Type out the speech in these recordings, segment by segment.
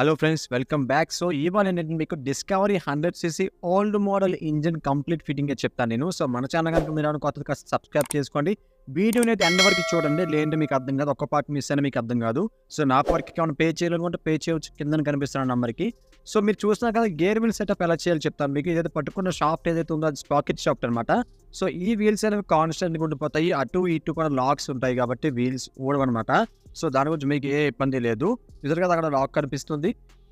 Hello friends, welcome back. So ఇవాళ నేను మీకు discovery 100cc old model engine complete fitting చెప్తాను నేను. సో మన ఛానల్ కనుక మీరు కొత్తగా కాస్త సబ్స్క్రైబ్ చేసుకోండి. వీడియోని అయితే ఎండ్ వరకు చూడండి, లేదంటే మీకు అర్థం కాదు. ఒక్క పార్ట్ మిస్ అయినా మీకు అర్థం కాదు. సో నా వరకు ఏమైనా పే చేయాలనుకుంటే పే చేయవచ్చు, కింద కనిపిస్తున్న నెంబర్కి. సో మీరు చూసినా కదా, గేర్ వీల్ సెటప్ ఎలా చేయాలో చెప్తాను మీకు. ఏదైతే పట్టుకున్న షాఫ్ట్ ఏదైతే ఉందో అది స్పాకెట్ షాఫ్ట్ అనమాట. సో ఈ వీల్స్ అనేవి కాన్స్టెంట్గా ఉండిపోతాయి. అటు ఇటు కూడా లాక్స్ ఉంటాయి కాబట్టి వీల్స్ ఊడవన్నమాట. సో దాని గురించి మీకు ఏ ఇబ్బంది లేదు. నిజంగా అక్కడ లాక్ కనిపిస్తుంది.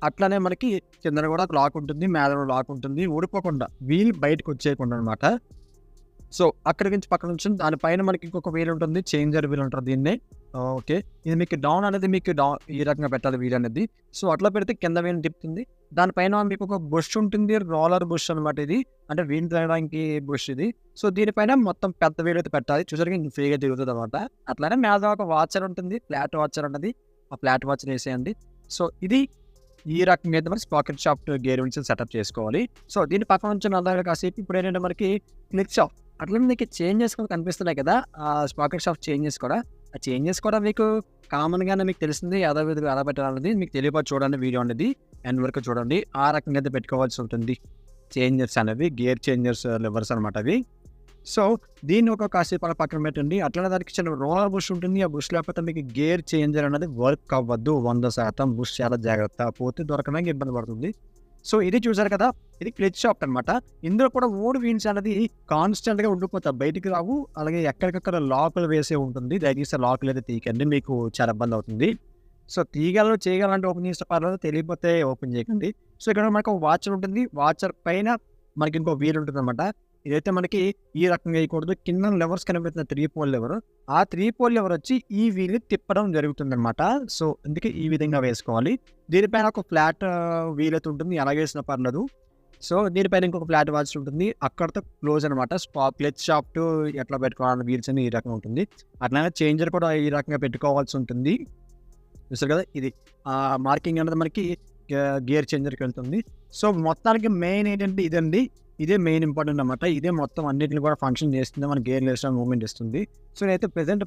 అట్లానే మనకి కింద కూడా లాక్ ఉంటుంది, మీద లాక్ ఉంటుంది. ఊడిపోకుండా వీల్ బయటకు వచ్చేయకుండా అనమాట. సో అక్కడి నుంచి పక్కన నుంచి దానిపైన మనకి ఇంకొక వీల్ ఉంటుంది, చేంజర్ వీల్ ఉంటుంది దీన్ని. ఓకే, ఇది మీకు డౌన్ అనేది మీకు డౌన్ ఈ రకంగా పెట్టాలి వీల్ అనేది. సో అట్లా పెడితే కింద వీల్ తిప్పుతుంది. దానిపైన మీకు ఒక బుష్ ఉంటుంది, రోలర్ బుష్ అనమాట ఇది. అంటే వీల్ తిరగడానికి బుష్ ఇది. సో దీనిపైన మొత్తం పెద్ద వీల్ అయితే పెట్టాలి, చూసరికి ఫ్రీగా తిరుగుతుంది అనమాట. అట్లానే మీద ఒక వాచర్ ఉంటుంది, ఫ్లాట్ వాచర్ అన్నది. ఆ ఫ్లాట్ వాచర్ వేసేయండి. సో ఇది ఈ రకంగా అయితే మరి sprocket shaft gear wheels setup చేసుకోవాలి. సో దీని పక్కన నుంచి నల్లగా కాసేపు ఇప్పుడు ఏంటంటే మనకి క్లిక్ షాఫ్ట్ అట్లనే మీకు చేంజెస్ కూడా కనిపిస్తున్నాయి కదా. ఆ స్పాకెట్ షాఫ్ట్ చేంజెస్ కూడా, ఆ చేంజెస్ కూడా మీకు కామన్గానే మీకు తెలిసింది ఎలా విధంగా ఎలా పెట్టాలనేది మీకు తెలియదు. చూడండి వీడియో అనేది ఎండ్ వరకు చూడండి. ఆ రకంగా అయితే పెట్టుకోవాల్సి ఉంటుంది చేంజర్స్ అనేవి, గేర్ చేంజర్స్ లివర్స్ అనమాట అవి. సో దీన్ని ఒక కాసేపు అలా పక్కన పెట్టండి. అట్లనే దానికి చిన్న రోలర్ బుష్ ఉంటుంది. ఆ బుష్ లేకపోతే మీకు గేర్ చేంజర్ అనేది వర్క్ అవ్వద్దు 100%. బుష్ చాలా జాగ్రత్త, పోతే దొరకడానికి ఇబ్బంది పడుతుంది. సో ఇది చూసారు కదా, ఇది క్లచ్ షాఫ్ట్ అనమాట. ఇందులో కూడా 3 వీల్స్ అనేది కాన్స్టెంట్గా ఉండిపోతాయి, బయటికి రావు. అలాగే ఎక్కడికక్కడ లాకులు వేసే ఉంటుంది. దయచేసి లాకులు అయితే తీయకండి, మీకు చాలా ఇబ్బంది అవుతుంది. సో తీయగలరు చేయగలంటే ఓపెన్ చేస్తే పర్లేదు, తెలియకపోతే ఓపెన్ చేయకండి. సో ఇక్కడ మనకు ఒక వాచర్ ఉంటుంది. వాచర్ పైన మనకి ఇంకో వీల్ ఉంటుంది అనమాట. ఇదైతే మనకి ఈ రకంగా వేయకూడదు. కింద లెవర్స్ కనిపిస్తున్న 3 పోల్ లెవర్, ఆ 3 పోల్ లెవర్ వచ్చి ఈ వీల్ తిప్పడం జరుగుతుంది అనమాట. సో అందుకే ఈ విధంగా వేసుకోవాలి. దీనిపైన ఒక ఫ్లాట్ వీల్ అయితే ఉంటుంది, ఎలా వేసినా పర్లేదు. సో దీనిపైన ఇంకొక ఫ్లాట్ వాచ్ ఉంటుంది, అక్కడతో క్లోజ్ అనమాట. క్లచ్ షాఫ్ట్ ఎట్లా పెట్టుకోవాలని వీల్స్ అని ఈ రకంగా ఉంటుంది. అట్లానే చేంజర్ కూడా ఈ రకంగా పెట్టుకోవాల్సి ఉంటుంది. చూసారు కదా, ఇది మార్కింగ్ అనేది మనకి గేర్ చేంజర్కి వెళ్తుంది. సో మొత్తానికి మెయిన్ ఏంటంటే ఇదండి, ఇదే మెయిన్ ఇంపార్టెంట్ అనమాట. ఇదే మొత్తం అన్నింటిని కూడా ఫంక్షన్ చేస్తుంది, మన గేర్లు వేసిన మూవ్మెంట్ ఇస్తుంది. సో నేనైతే ప్రెసెంట్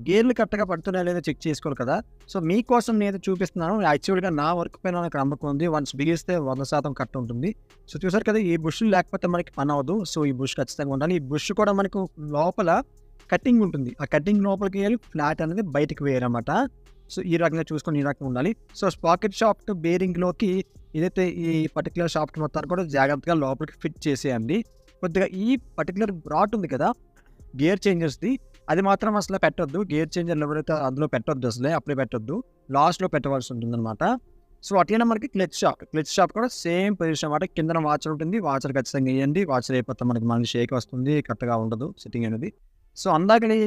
గేర్లు కరెక్ట్గా పడుతున్నాయో లేదో చెక్ చేసుకోవాలి కదా. సో మీకోసం నేనైతే చూపిస్తున్నాను. యాక్చువల్గా నా వర్క్ పైన నాకు నమ్మకం ఉంది. వన్స్ బిగిస్తే 100% కరెక్ట్ ఉంటుంది. సో చూసారు కదా, ఈ బుష్ లేకపోతే మనకి పని అవ్వదు. సో ఈ బుష్ ఖచ్చితంగా ఉండాలి. ఈ బుష్ కూడా మనకు లోపల కటింగ్ ఉంటుంది. ఆ కటింగ్ లోపలికి వెళ్ళి ఫ్లాట్ అనేది బయటకు వేయాలన్నమాట. సో ఈ రకంగా చూసుకొని ఈ రకంగా ఉండాలి. సో స్పాకెట్ షాఫ్ట్ బేరింగ్లోకి ఏదైతే ఈ పర్టికులర్ షాఫ్ట్ మొత్తాన్ని కూడా జాగ్రత్తగా లోపలికి ఫిట్ చేసేయండి. కొద్దిగా ఈ పర్టికులర్ రాడ్ ఉంది కదా గేర్ చేంజర్స్ది, అది మాత్రం అసలు పెట్టొద్దు. గేర్ చేంజర్లు ఎవరైతే అందులో పెట్టొద్దు, అసలే అప్పుడే పెట్టొద్దు, లాస్ట్లో పెట్టవలసి ఉంటుంది అనమాట. సో అట్లనే మనకి క్లచ్ షాఫ్ట్ కూడా సేమ్ పొజిషన్ అనమాట. కింద వాచర్ ఉంటుంది, వాచర్ ఖచ్చితంగా వేయండి. వాచర్ అయిపోతే మనకి షేక్ వస్తుంది, కరెక్ట్గా ఉండదు సిట్టింగ్ అనేది. సో అందాకని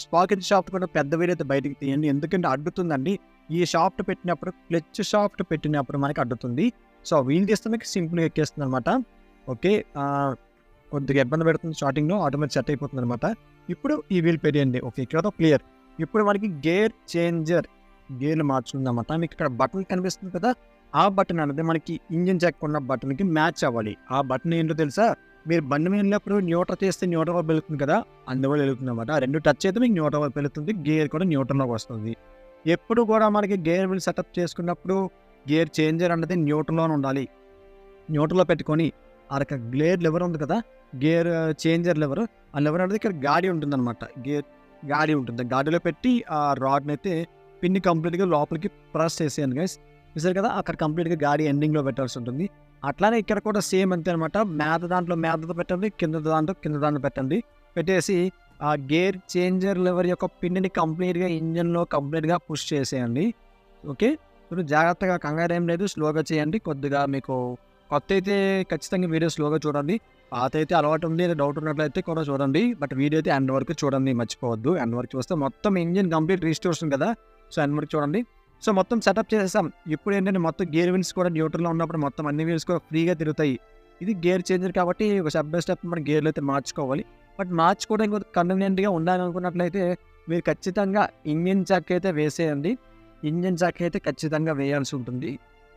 స్పాకెట్ షాఫ్ట్ కూడా పెద్ద వీల్ అయితే బయటకు తీయండి, ఎందుకంటే అడ్డుతుందండి. ఈ షాఫ్ట్ పెట్టినప్పుడు, క్లచ్ షాఫ్ట్ పెట్టినప్పుడు మనకి అడ్డుతుంది. సో వీల్ తీస్తే మీకు సింపుల్గా ఎక్కేస్తుంది అనమాట. ఓకే, కొద్దిగా ఇబ్బంది పెడుతుంది స్టార్టింగ్లో, ఆటోమేటిక్ సెట్ అయిపోతుంది అనమాట. ఇప్పుడు ఈ వీల్ పెట్టేయండి. ఓకే, ఇక్కడ క్లియర్. ఇప్పుడు మనకి గేర్ చేంజర్ గేర్లు మార్చుకుంది అనమాట. మీకు ఇక్కడ బటన్ కనిపిస్తుంది కదా, ఆ బటన్ అనేది మనకి ఇంజిన్ చెక్ ఉన్న బటన్కి మ్యాచ్ అవ్వాలి. ఆ బటన్ ఏంటో తెలుసా, మీరు బండి మీద వెళ్ళినప్పుడు న్యూట్రల్ చేస్తే న్యూట్రల్ వైపు వెళ్తుంది కదా, అందువల్ల వెళ్తుంది అనమాట. 2 టచ్ అయితే మీకు న్యూట్రల్ వైపు వెళ్తుంది, గేర్ కూడా న్యూట్రల్లోకి వస్తుంది. ఎప్పుడు కూడా మనకి గేర్ వీల్ సెటప్ చేసుకున్నప్పుడు గేర్ చేంజర్ అనేది న్యూట్రల్లోనే ఉండాలి. న్యూట్రల్లో పెట్టుకొని ఆ రక గేర్ లెవర్ ఉంది కదా, గేర్ చేంజర్ లెవర్, ఆ లెవర్ అనేది ఇక్కడ గాడి ఉంటుంది అనమాట. గాడి ఉంటుంది, గాడిలో పెట్టి ఆ రాడ్ని అయితే పిన్ని కంప్లీట్గా లోపలికి ప్రెస్ చేసేయండి గైస్. చూసారు కదా, అక్కడ కంప్లీట్గా గాడి ఎండింగ్లో పెట్టాల్సి ఉంటుంది. అట్లానే ఇక్కడ కూడా సేమ్ అంతే అనమాట. మేదతో పెట్టండి, కింద దాంట్లో పెట్టండి. పెట్టేసి ఆ గేర్ చేంజర్ లెవర్ యొక్క పిన్ని కంప్లీట్గా ఇంజన్లో కంప్లీట్గా పుష్ చేసేయండి. ఓకే, ఇప్పుడు జాగ్రత్తగా, కంగారు ఏం లేదు, స్లోగా చేయండి. కొద్దిగా మీకు కొత్త అయితే ఖచ్చితంగా వీడియో స్లోగా చూడండి. పాత అయితే అలవాటు ఉంది, డౌట్ ఉన్నట్లయితే కూడా చూడండి. బట్ వీడియో అయితే ఎండ్ వరకు చూడండి, మర్చిపోవద్దు. ఎండ్ వరకు చూస్తే మొత్తం ఇంజిన్ కంప్లీట్ రీస్టోర్ వస్తుంది కదా. సో ఎండ్ వరకు చూడండి. సో మొత్తం సెటప్ చేసేసాం. ఇప్పుడు ఏంటంటే మొత్తం గేర్ వీల్స్ కూడా న్యూట్రల్లో ఉన్నప్పుడు మొత్తం అన్ని వీల్స్ కూడా ఫ్రీగా తిరుగుతాయి. ఇది గేర్ చేంజర్ కాబట్టి ఒక స్టెప్ బై స్టెప్ మన గేర్లు అయితే మార్చుకోవాలి. బట్ మార్చుకోవడం ఇంకొక కన్వీనియంట్గా ఉండాలనుకున్నట్లయితే మీరు ఖచ్చితంగా ఇంజిన్ జాక్ అయితే వేసేయండి. ఇంజిన్ జాక్ అయితే ఖచ్చితంగా వేయాల్సి ఉంటుంది.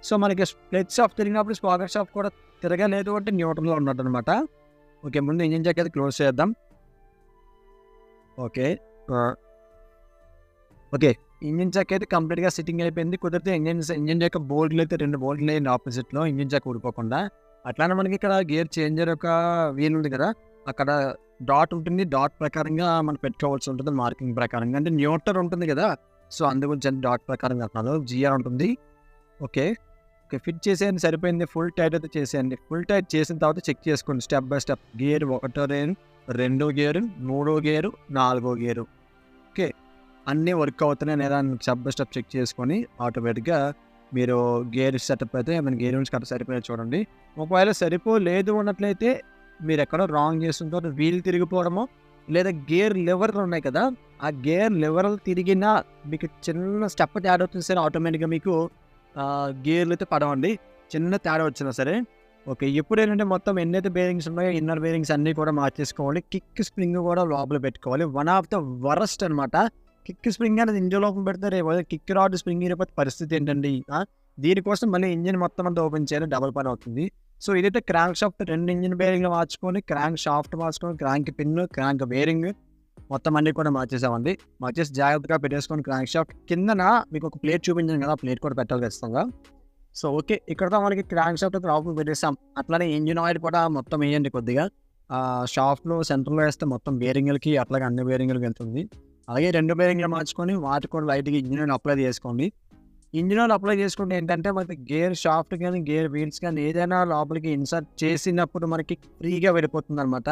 సో మనకి క్లచ్ షాఫ్ట్ తిరిగినప్పుడు స్పాకెట్ షాఫ్ట్ కూడా తిరగలేదు అంటే న్యూట్రల్లో ఉన్నట్టు అనమాట. ఓకే, ముందు ఇంజిన్ జాక్ అయితే క్లోజ్ చేద్దాం. ఓకే, ఇంజిన్ చెక్ అయితే కంప్లీట్గా సిట్టింగ్ అయిపోయింది. కుదిరితే ఇంజిన్ యొక్క బోల్ట్లు అయితే 2 బోల్ట్లు వేయండి ఆపోజిట్లో ఇంజిన్ చెక్ ఊడిపోకుండా. అట్లానే మనకి ఇక్కడ గేర్ చేంజర్ యొక్క వీల్ ఉంది కదా, అక్కడ డాట్ ఉంటుంది. డాట్ ప్రకారంగా మనం పెట్టుకోవాల్సి ఉంటుంది మార్కింగ్ ప్రకారంగా. అంటే న్యూట్రల్ ఉంటుంది కదా, సో అందు గురించి డాట్ ప్రకారంగా అంటున్నాను. జిఆర్ ఉంటుంది. ఓకే ఓకే ఫిట్ చేసేయండి, సరిపోయింది. ఫుల్ టైట్ అయితే చేసేయండి. ఫుల్ టైట్ చేసిన తర్వాత చెక్ చేసుకోండి స్టెప్ బై స్టెప్. గేర్ 1వ గేరు, 2వ గేరు, 3వ గేరు, 4వ గేరు. ఓకే అన్నీ వర్క్ అవుతున్నాయి లేదా స్టెప్ బై స్టెప్ చెక్ చేసుకొని ఆటోమేటిక్గా మీరు గేర్ సెటప్ అయితే మన గేర్ నుంచి కరెక్ట్ సరిపోయేది చూడండి. ఒకవేళ సరిపోలేదు అన్నట్లయితే మీరు ఎక్కడో రాంగ్ చేస్తుంటారు. వీల్ తిరిగిపోవడము లేదా గేర్ లివర్లు ఉన్నాయి కదా, ఆ గేర్ లివర్లు తిరిగినా మీకు చిన్న స్టెప్ తేడా వచ్చినా సరే ఆటోమేటిక్గా మీకు గేర్లు అయితే పడవండి. చిన్న తేడా వచ్చినా సరే. ఓకే ఇప్పుడు ఏంటంటే మొత్తం ఎన్నైతే బేరింగ్స్ ఉన్నాయో ఇన్నర్ బేరింగ్స్ అన్నీ కూడా మార్చేసుకోవాలి. కిక్ స్ప్రింగ్ కూడా లోపల పెట్టుకోవాలి. వన్ ఆఫ్ ద వరస్ట్ అనమాట. కిక్ స్ప్రింగ్ అనేది ఇంజిన్ లోపల పెడతారు. కిక్ రాడ్ స్ప్రింగ్ అయిపోతే పరిస్థితి ఏంటండి? దీనికోసం మళ్ళీ ఇంజిన్ మొత్తం అంతా ఓపెన్ చేయాలి, డబుల్ పని అవుతుంది. సో ఇదైతే క్రాంక్ షాఫ్ట్ 2 ఇంజిన్ బేరింగ్లు మార్చుకొని, క్రాంక్ షాఫ్ట్ మార్చుకొని, క్రాంక్ పిన్, క్రాంక్ బేరింగ్ మొత్తం అన్నీ కూడా మార్చేసామండి. మార్చేసి జాగ్రత్తగా పెట్టేసుకొని క్రాంక్ షాఫ్ట్ కిందన మీకు ఒక ప్లేట్ చూపించాను కదా, ప్లేట్ కూడా పెట్టాలి ఖచ్చితంగా. సో ఓకే ఇక్కడతో మనకి క్రాంక్ షాఫ్ట్ అయితే లోపల పెట్టేస్తాం. అట్లానే ఇంజిన్ ఆయిల్ కూడా మొత్తం వేయండి కొద్దిగా. షాఫ్ట్లో సెంటర్లో వేస్తే మొత్తం బేరింగ్లకి అట్లాగే అన్ని బేరింగ్లకి వెళ్తుంది. అలాగే 2 బేరింగ్లు మార్చుకొని వాటి కూడా లైట్గా ఇంజిన్ ఆయిల్ అప్లై చేసుకోండి. ఇంజిన్ ఆయిల్ అప్లై చేసుకుంటే ఏంటంటే మనకి గేర్ షాఫ్ట్ కానీ గేర్ వీల్స్ కానీ ఏదైనా లోపలికి ఇన్సర్ట్ చేసినప్పుడు మనకి ఫ్రీగా వెళ్ళిపోతుంది అనమాట.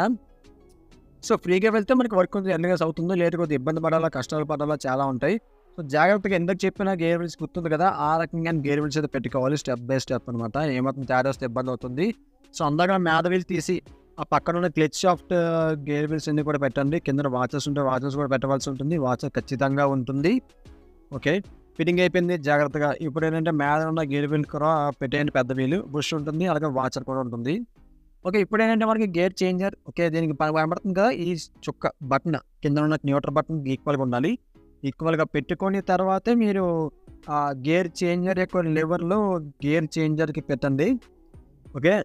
సో ఫ్రీగా వెళ్తే మనకి వర్క్ కొంచెం ఎన్నిగా అవుతుందో, లేదు కొద్దిగా ఇబ్బంది పడాలా, కష్టాలు పడాలా చాలా ఉంటాయి. సో జాగ్రత్తగా ఎందుకు చెప్పినా గేర్ వీల్స్ గుర్తుంది కదా, ఆ రకంగా గేర్ వీల్స్ అయితే పెట్టుకోవాలి స్టెప్ బై స్టెప్ అనమాట. ఏమాత్రం తేడా వస్తే ఇబ్బంది అవుతుంది. సో అందాక మేద వీల్ తీసి ఆ పక్కన ఉన్న క్లచ్ షాఫ్ట్ గేర్ వీల్స్ అన్ని కూడా పెట్టండి. కింద వాచెస్ ఉంటే వాచెస్ కూడా పెట్టవలసి ఉంటుంది. వాచర్ ఖచ్చితంగా ఉంటుంది. ఓకే ఫిట్టింగ్ అయిపోయింది జాగ్రత్తగా. ఇప్పుడు ఏంటంటే మేద ఉన్న గేర్ వీల్ కూడా పెట్టేయండి. పెద్ద వీలు బుష్ ఉంటుంది, అలాగే వాచర్ కూడా ఉంటుంది. ఓకే ఇప్పుడు ఏంటంటే మనకి గేర్ చేంజర్ ఓకే దీనికి కనబడుతుంది కదా, ఈ చుక్క బటన్ కింద ఉన్న న్యూట్రల్ బటన్ ఈక్వల్గా ఉండాలి. ఈక్వల్గా పెట్టుకొని తర్వాతే మీరు ఆ గేర్ చేంజర్ యొక్క లెవర్లో గేర్ చేంజర్కి పెట్టండి. ఓకే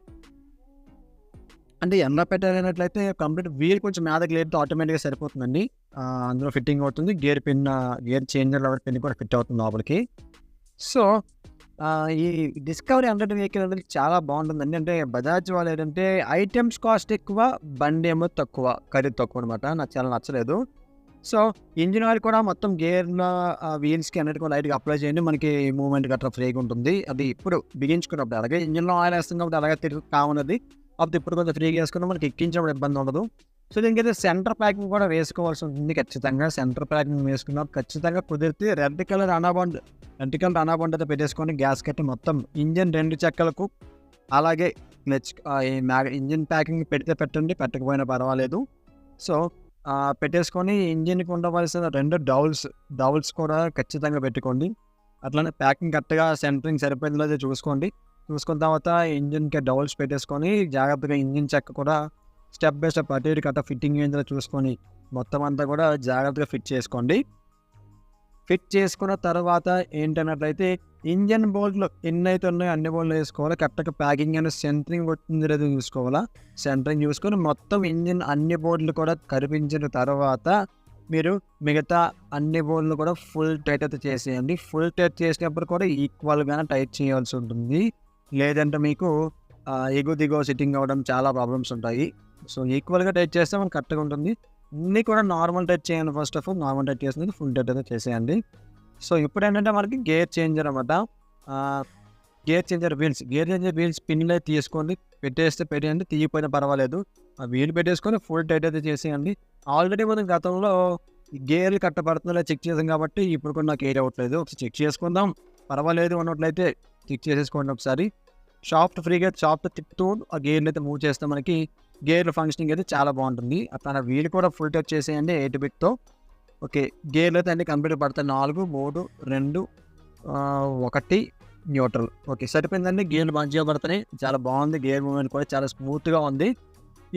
అంటే ఎలా పెట్టాలన్నట్లయితే కంప్లీట్ వీల్ కొంచెం మీదకి లేపితే ఆటోమేటిక్గా సరిపోతుందండి. అందులో ఫిట్టింగ్ అవుతుంది. Gear pin gear changer level pin కూడా ఫిట్ అవుతుంది లోపలికి. సో ఈ డిస్కవరీ 100 వెహికల్ అనేది చాలా బాగుంటుందండి. అంటే బజాజ్ వాళ్ళు ఏంటంటే ఐటమ్స్ కాస్ట్ ఎక్కువ, బండి ఏమో తక్కువ, ఖరీదు తక్కువ అనమాట. నాకు చాలా నచ్చలేదు. సో ఇంజిన్ ఆయిల్ కూడా మొత్తం గేర్ల వీల్స్కి అన్నిటి కూడా లైట్గా అప్లై చేయండి. మనకి మూవ్మెంట్ గట్రా ఫ్రీగా ఉంటుంది. అది ఇప్పుడు బిగించుకున్నప్పుడు అలాగే ఇంజిన్లో ఆయిల్ వేస్తుంది కాబట్టి అలాగే తిరిగి కావున్నది. అప్పుడు ఇప్పుడు కొంచెం ఫ్రీగా వేసుకున్నా మనకి ఎక్కించినప్పుడు ఇబ్బంది ఉండదు. సో దీనికైతే సెంటర్ ప్యాకింగ్ కూడా వేసుకోవాల్సి ఉంటుంది ఖచ్చితంగా. సెంటర్ ప్యాకింగ్ వేసుకున్నప్పుడు ఖచ్చితంగా కుదిరితే రెడ్ కలర్ అనాబాండ్ అయితే పెట్టేసుకొని గ్యాస్ కట్టి మొత్తం ఇంజిన్ 2 చెక్కలకు అలాగే క్లచ్ ఇంజిన్ ప్యాకింగ్ పెడితే పెట్టండి, పెట్టకపోయినా పర్వాలేదు. సో పెట్టేసుకొని ఇంజిన్కి ఉండవలసిన 2 డౌల్స్ కూడా ఖచ్చితంగా పెట్టుకోండి. అట్లానే ప్యాకింగ్ కరెక్ట్గా సెంటరింగ్ సరిపోయిందో లేదో చూసుకోండి. చూసుకున్న తర్వాత ఇంజిన్కి డౌల్స్ పెట్టేసుకొని జాగ్రత్తగా ఇంజిన్ చెక్క కూడా స్టెప్ బై స్టెప్ అటు ఇటు కట్ట ఫిట్టింగ్ ఏంటో చూసుకొని మొత్తం అంతా కూడా జాగ్రత్తగా ఫిట్ చేసుకోండి. ఫిట్ చేసుకున్న తర్వాత ఏంటన్నట్లయితే ఇంజన్ బోల్ట్లు ఎన్నైతే ఉన్నాయో అన్ని బోల్ట్లు వేసుకోవాలి. కరెక్ట్గా ప్యాకింగ్ అనేది సెంటరింగ్ వచ్చింది లేదో చూసుకోవాలా. సెంటరింగ్ చూసుకొని మొత్తం ఇంజిన్ అన్ని బోల్ట్లు కూడా కరిపించిన తర్వాత మీరు మిగతా అన్ని బోల్ట్లు కూడా ఫుల్ టైట్ అయితే చేసేయండి. ఫుల్ టైట్ చేసినప్పుడు కూడా ఈక్వల్గానే టైట్ చేయాల్సి ఉంటుంది. లేదంటే మీకు ఎగువ దిగువ సిట్టింగ్ అవ్వడం చాలా ప్రాబ్లమ్స్ ఉంటాయి. సో ఈక్వల్గా టైట్ చేస్తే మనకు కరెక్ట్గా ఉంటుంది. అన్నీ కూడా నార్మల్ టైట్ చేయండి. First of all normal tight చేసినది ఫుల్ టైట్ అయితే చేసేయండి. సో ఇప్పుడు ఏంటంటే మనకి గేర్ చేంజర్ అనమాట. గేర్ చేంజర్ వీల్స్ పిన్లే తీసుకోండి, పెట్టేయండి. తీయకపోయినా పర్వాలేదు. ఆ వీల్ పెట్టేసుకొని ఫుల్ టైట్ అయితే చేసేయండి. ఆల్రెడీ మనం గతంలో గేర్లు కట్టబడుతుందో చెక్ చేసాం కాబట్టి ఇప్పుడు కూడా నాకు ఏర్ అవ్వట్లేదు. ఒకసారి చెక్ చేసుకుందాం, పర్వాలేదు అన్నట్లయితే చెక్ చేసేసుకోండి ఒకసారి. షాఫ్ట్ తిప్పుతూ ఆ గేర్లు అయితే మూవ్ చేస్తే మనకి గేర్ల ఫంక్షనింగ్ అయితే చాలా బాగుంటుంది. అట్లా వీల్ కూడా ఫుల్ టచ్ చేసేయండి 8 బిట్తో. ఓకే గేర్లు అయితే అన్ని కంప్లీట్ పడతాయి. 4, 3, 2, 1 న్యూట్రల్. ఓకే సరిపోయిందండి. గేర్లు మంచిగా పడుతున్నాయి, చాలా బాగుంది. గేర్ మూవ్మెంట్ కూడా చాలా స్మూత్గా ఉంది.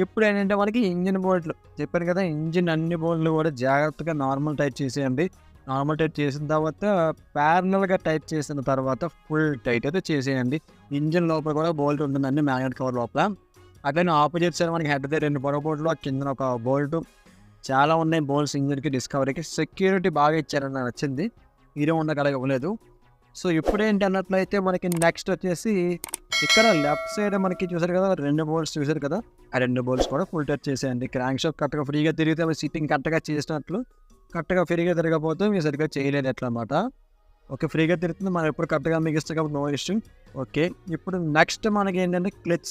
ఇప్పుడు ఏంటంటే మనకి ఇంజిన్ బోల్ట్లు చెప్పాను కదా, ఇంజిన్ అన్ని బోల్ట్లు కూడా జాగ్రత్తగా నార్మల్ టైట్ చేసేయండి. నార్మల్ టైట్ చేసిన తర్వాత ప్యారలల్గా టైట్ చేసిన తర్వాత ఫుల్ టైట్ అయితే చేసేయండి. ఇంజిన్ లోపల కూడా బోల్ట్ ఉంటుందండి, మ్యాగ్నెట్ కవర్ లోపల. అట్లనే ఆపోజిట్ సైడ్ మనకి హెడ్ దగ్గర 2 పొడవు బోల్ట్లు, కింద ఒక బోల్ట్, చాలా ఉన్నాయి బోల్ట్స్ ఇంజిన్కి డిస్కవరీకి. సెక్యూరిటీ బాగా ఇచ్చారని నాకు నచ్చింది. హీరో హోండా అలాగ ఇవ్వలేదు. సో ఇప్పుడేంటి అన్నట్లయితే మనకి నెక్స్ట్ వచ్చేసి ఇక్కడ లెఫ్ట్ సైడ్ మనకి చూసారు కదా 2 బోల్ట్స్ చూసారు కదా, ఆ 2 బోల్ట్స్ కూడా ఫుల్ టచ్ చేసేయండి. క్రాంక్ షాఫ్ట్ కరెక్ట్గా ఫ్రీగా తిరిగితే సిట్టింగ్ కరెక్ట్గా చేసినట్లు, కరెక్ట్గా ఫ్రీగా తిరగకపోతే మీరు సరిగ్గా చేయలేదు ఎట్లా అనమాట. ఓకే, ఫ్రీగా తిరుగుతుంది మనం ఎప్పుడు కరెక్ట్గా మీకు ఇస్తాం కాబట్టి నో ఇష్యూ. ఓకే, ఇప్పుడు నెక్స్ట్ మనకి ఏంటంటే క్లచ్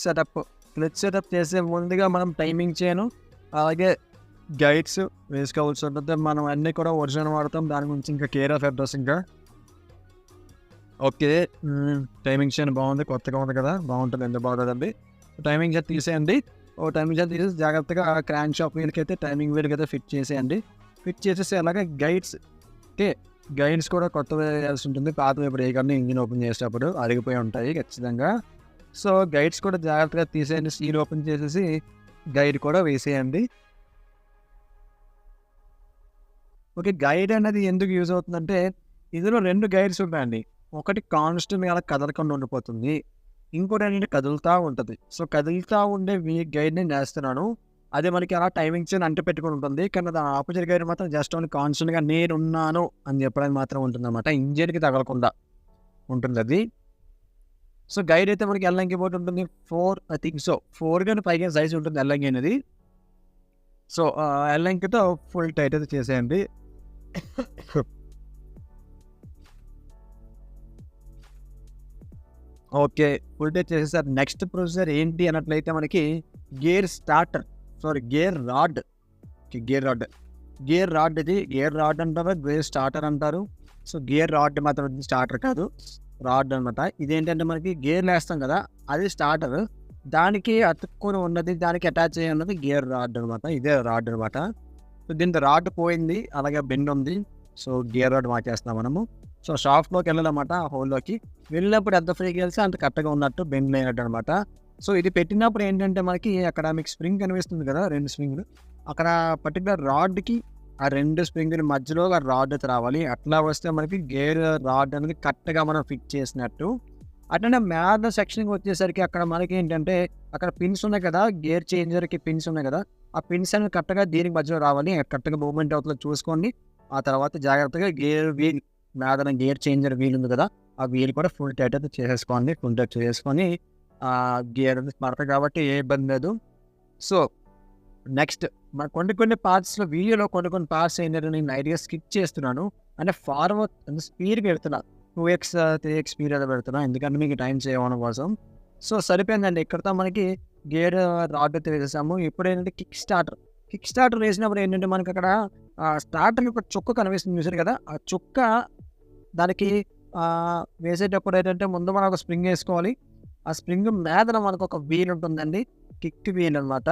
సెటప్ చేసే ముందుగా మనం టైమింగ్ చేయను అలాగే గైడ్స్ వేసుకోవాల్సి ఉంటుంది. మనం అన్నీ కూడా ఒరిజినల్ వాడతాం, దాని గురించి ఇంకా కేర్ ఆఫ్ అడ్రస్ ఇంకా. ఓకే, టైమింగ్ చైన్ బాగుంది, కొత్తగా ఉంది కదా, బాగుంటుంది, ఎంత బాగుంటుందండి. టైమింగ్ చైన్ తీసేయండి. టైమింగ్ చైన్ తీసేసి జాగ్రత్తగా క్రాంక్ షాఫ్ట్ వీల్కి అయితే టైమింగ్ వీల్కి అయితే ఫిట్ చేసేయండి. ఫిట్ చేసేసి అలాగే గైడ్స్, ఓకే గైడ్స్ కూడా కొత్తగా వేయాల్సి ఉంటుంది. పాత ఇప్పుడు ఏకన్నా ఇంజిన్ ఓపెన్ చేసేటప్పుడు అరిగిపోయి ఉంటాయి ఖచ్చితంగా. సో గైడ్స్ కూడా జాగ్రత్తగా తీసేయండి, సీల్ ఓపెన్ చేసేసి గైడ్ కూడా వేసేయండి. ఓకే, గైడ్ అనేది ఎందుకు యూజ్ అవుతుందంటే ఇందులో 2 గైడ్స్ ఉంటాయండి. ఒకటి కాన్స్టెంట్గా అలా కదలకుండా ఉండిపోతుంది, ఇంకోటి ఏంటంటే కదులుతూ ఉంటుంది. సో కదులుతూ ఉండే గైడ్ని నేస్తున్నాను, అదే మనకి అలా టైమింగ్ చైన్ అంటు పెట్టుకుని ఉంటుంది. కానీ దాని ఆపోజిట్ గైడ్ మాత్రం జస్ట్ ఓన్లీ కాన్స్టెంట్గా నేనున్నాను అని చెప్పడానికి మాత్రం ఉంటుంది అనమాట, ఇంజిన్కి తగలకుండా ఉంటుంది అది. సో గైడ్ అయితే మనకి ఎల్లంకి పోటీ ఉంటుంది 4 ఐ థింక్ సో 4 కానీ 5 కానీ సైజ్ ఉంటుంది ఎల్లంకి అనేది. సో ఎల్లంకితో ఫుల్ టైట్ అయితే చేసేయండి. ఓకే, ఫుల్ టైట్ చేసేసారు. నెక్స్ట్ ప్రొసీజర్ ఏంటి అన్నట్లయితే మనకి గేర్ రాడ్. గేర్ రాడ్ ఇది గేర్ రాడ్ అంటారు, గేర్ స్టార్టర్ అంటారు. సో గేర్ రాడ్ మాత్రం స్టార్టర్ కాదు, రాడ్ అనమాట. ఇదేంటంటే మనకి గేర్లు వేస్తాం కదా, అది స్టార్టర్, దానికి అతుక్కొని ఉన్నది, దానికి అటాచ్ అయ్యి ఉన్నది గేర్ రాడ్ అనమాట. ఇదే రాడ్ అనమాట. సో దీంతో రాడ్ పోయింది, అలాగే బెండ్ ఉంది. సో గేర్ రాడ్ మార్చేస్తాం మనము. సో షాఫ్ట్లోకి వెళ్ళాలన్నమాట, ఆ హోల్లోకి వెళ్ళినప్పుడు ఎంత ఫ్రీగా వెళ్తే అంత కరెక్ట్గా ఉన్నట్టు బెండ్ అయినట్టు అనమాట. సో ఇది పెట్టినప్పుడు ఏంటంటే మనకి అక్కడ మీకు స్ప్రింగ్ కనిపిస్తుంది కదా, 2 స్ప్రింగ్లు, అక్కడ పర్టికులర్ రాడ్కి ఆ 2 స్ప్రింగ్ల మధ్యలో ఆ రాడ్ అయితే రావాలి. అట్లా వస్తే మనకి గేర్ రాడ్ అనేది కరెక్ట్గా మనం ఫిట్ చేసినట్టు. అట్లనే మ్యాథ్ సెక్షన్కి వచ్చేసరికి అక్కడ మనకి ఏంటంటే అక్కడ పిన్స్ ఉన్నాయి కదా, గేర్ చేంజర్కి పిన్స్ ఉన్నాయి కదా, ఆ పిన్స్ అనేది కరెక్ట్గా దీనికి మధ్యలో రావాలి, కరెక్ట్గా మూవ్మెంట్ అవుతుందో చూసుకోండి. ఆ తర్వాత జాగ్రత్తగా గేర్ వీల్ మ్యాథ్ అనే గేర్ చేంజర్ వీల్ ఉంది కదా, ఆ వీల్ కూడా ఫుల్ టైట్ అయితే చేసేసుకోండి. ఫుల్ టైట్ చేసుకొని గేర్ పడతాయి కాబట్టి ఏ ఇబ్బంది లేదు. సో నెక్స్ట్ మన కొన్ని పార్ట్స్లో వీడియోలో కొన్ని పార్ట్స్ ఏంటంటే నేను ఐడియా స్కిప్ చేస్తున్నాను, అంటే ఫార్వర్డ్ స్పీడ్గా పెడుతున్నా, 2x 3x స్పీడ్ అయితే పెడుతున్నా, ఎందుకంటే మీకు టైం సేవ్ అవ్వడం కోసం. సో సరిపోయిందండి, ఇక్కడతో మనకి గేర్ రాడ్ అయితే వేసేసాము. ఇప్పుడు ఏంటంటే కిక్ స్టార్టర్ వేసినప్పుడు ఏంటంటే మనకి అక్కడ స్టార్టర్ ఒక చుక్క కనిపిస్తుంది చూసారు కదా, ఆ చుక్క దానికి వేసేటప్పుడు ఏంటంటే ముందు మనం ఒక స్ప్రింగ్ వేసుకోవాలి. ఆ స్ప్రింగ్ మీద మనకు ఒక వీల్ ఉంటుందండి, కిక్ వీల్ అనమాట.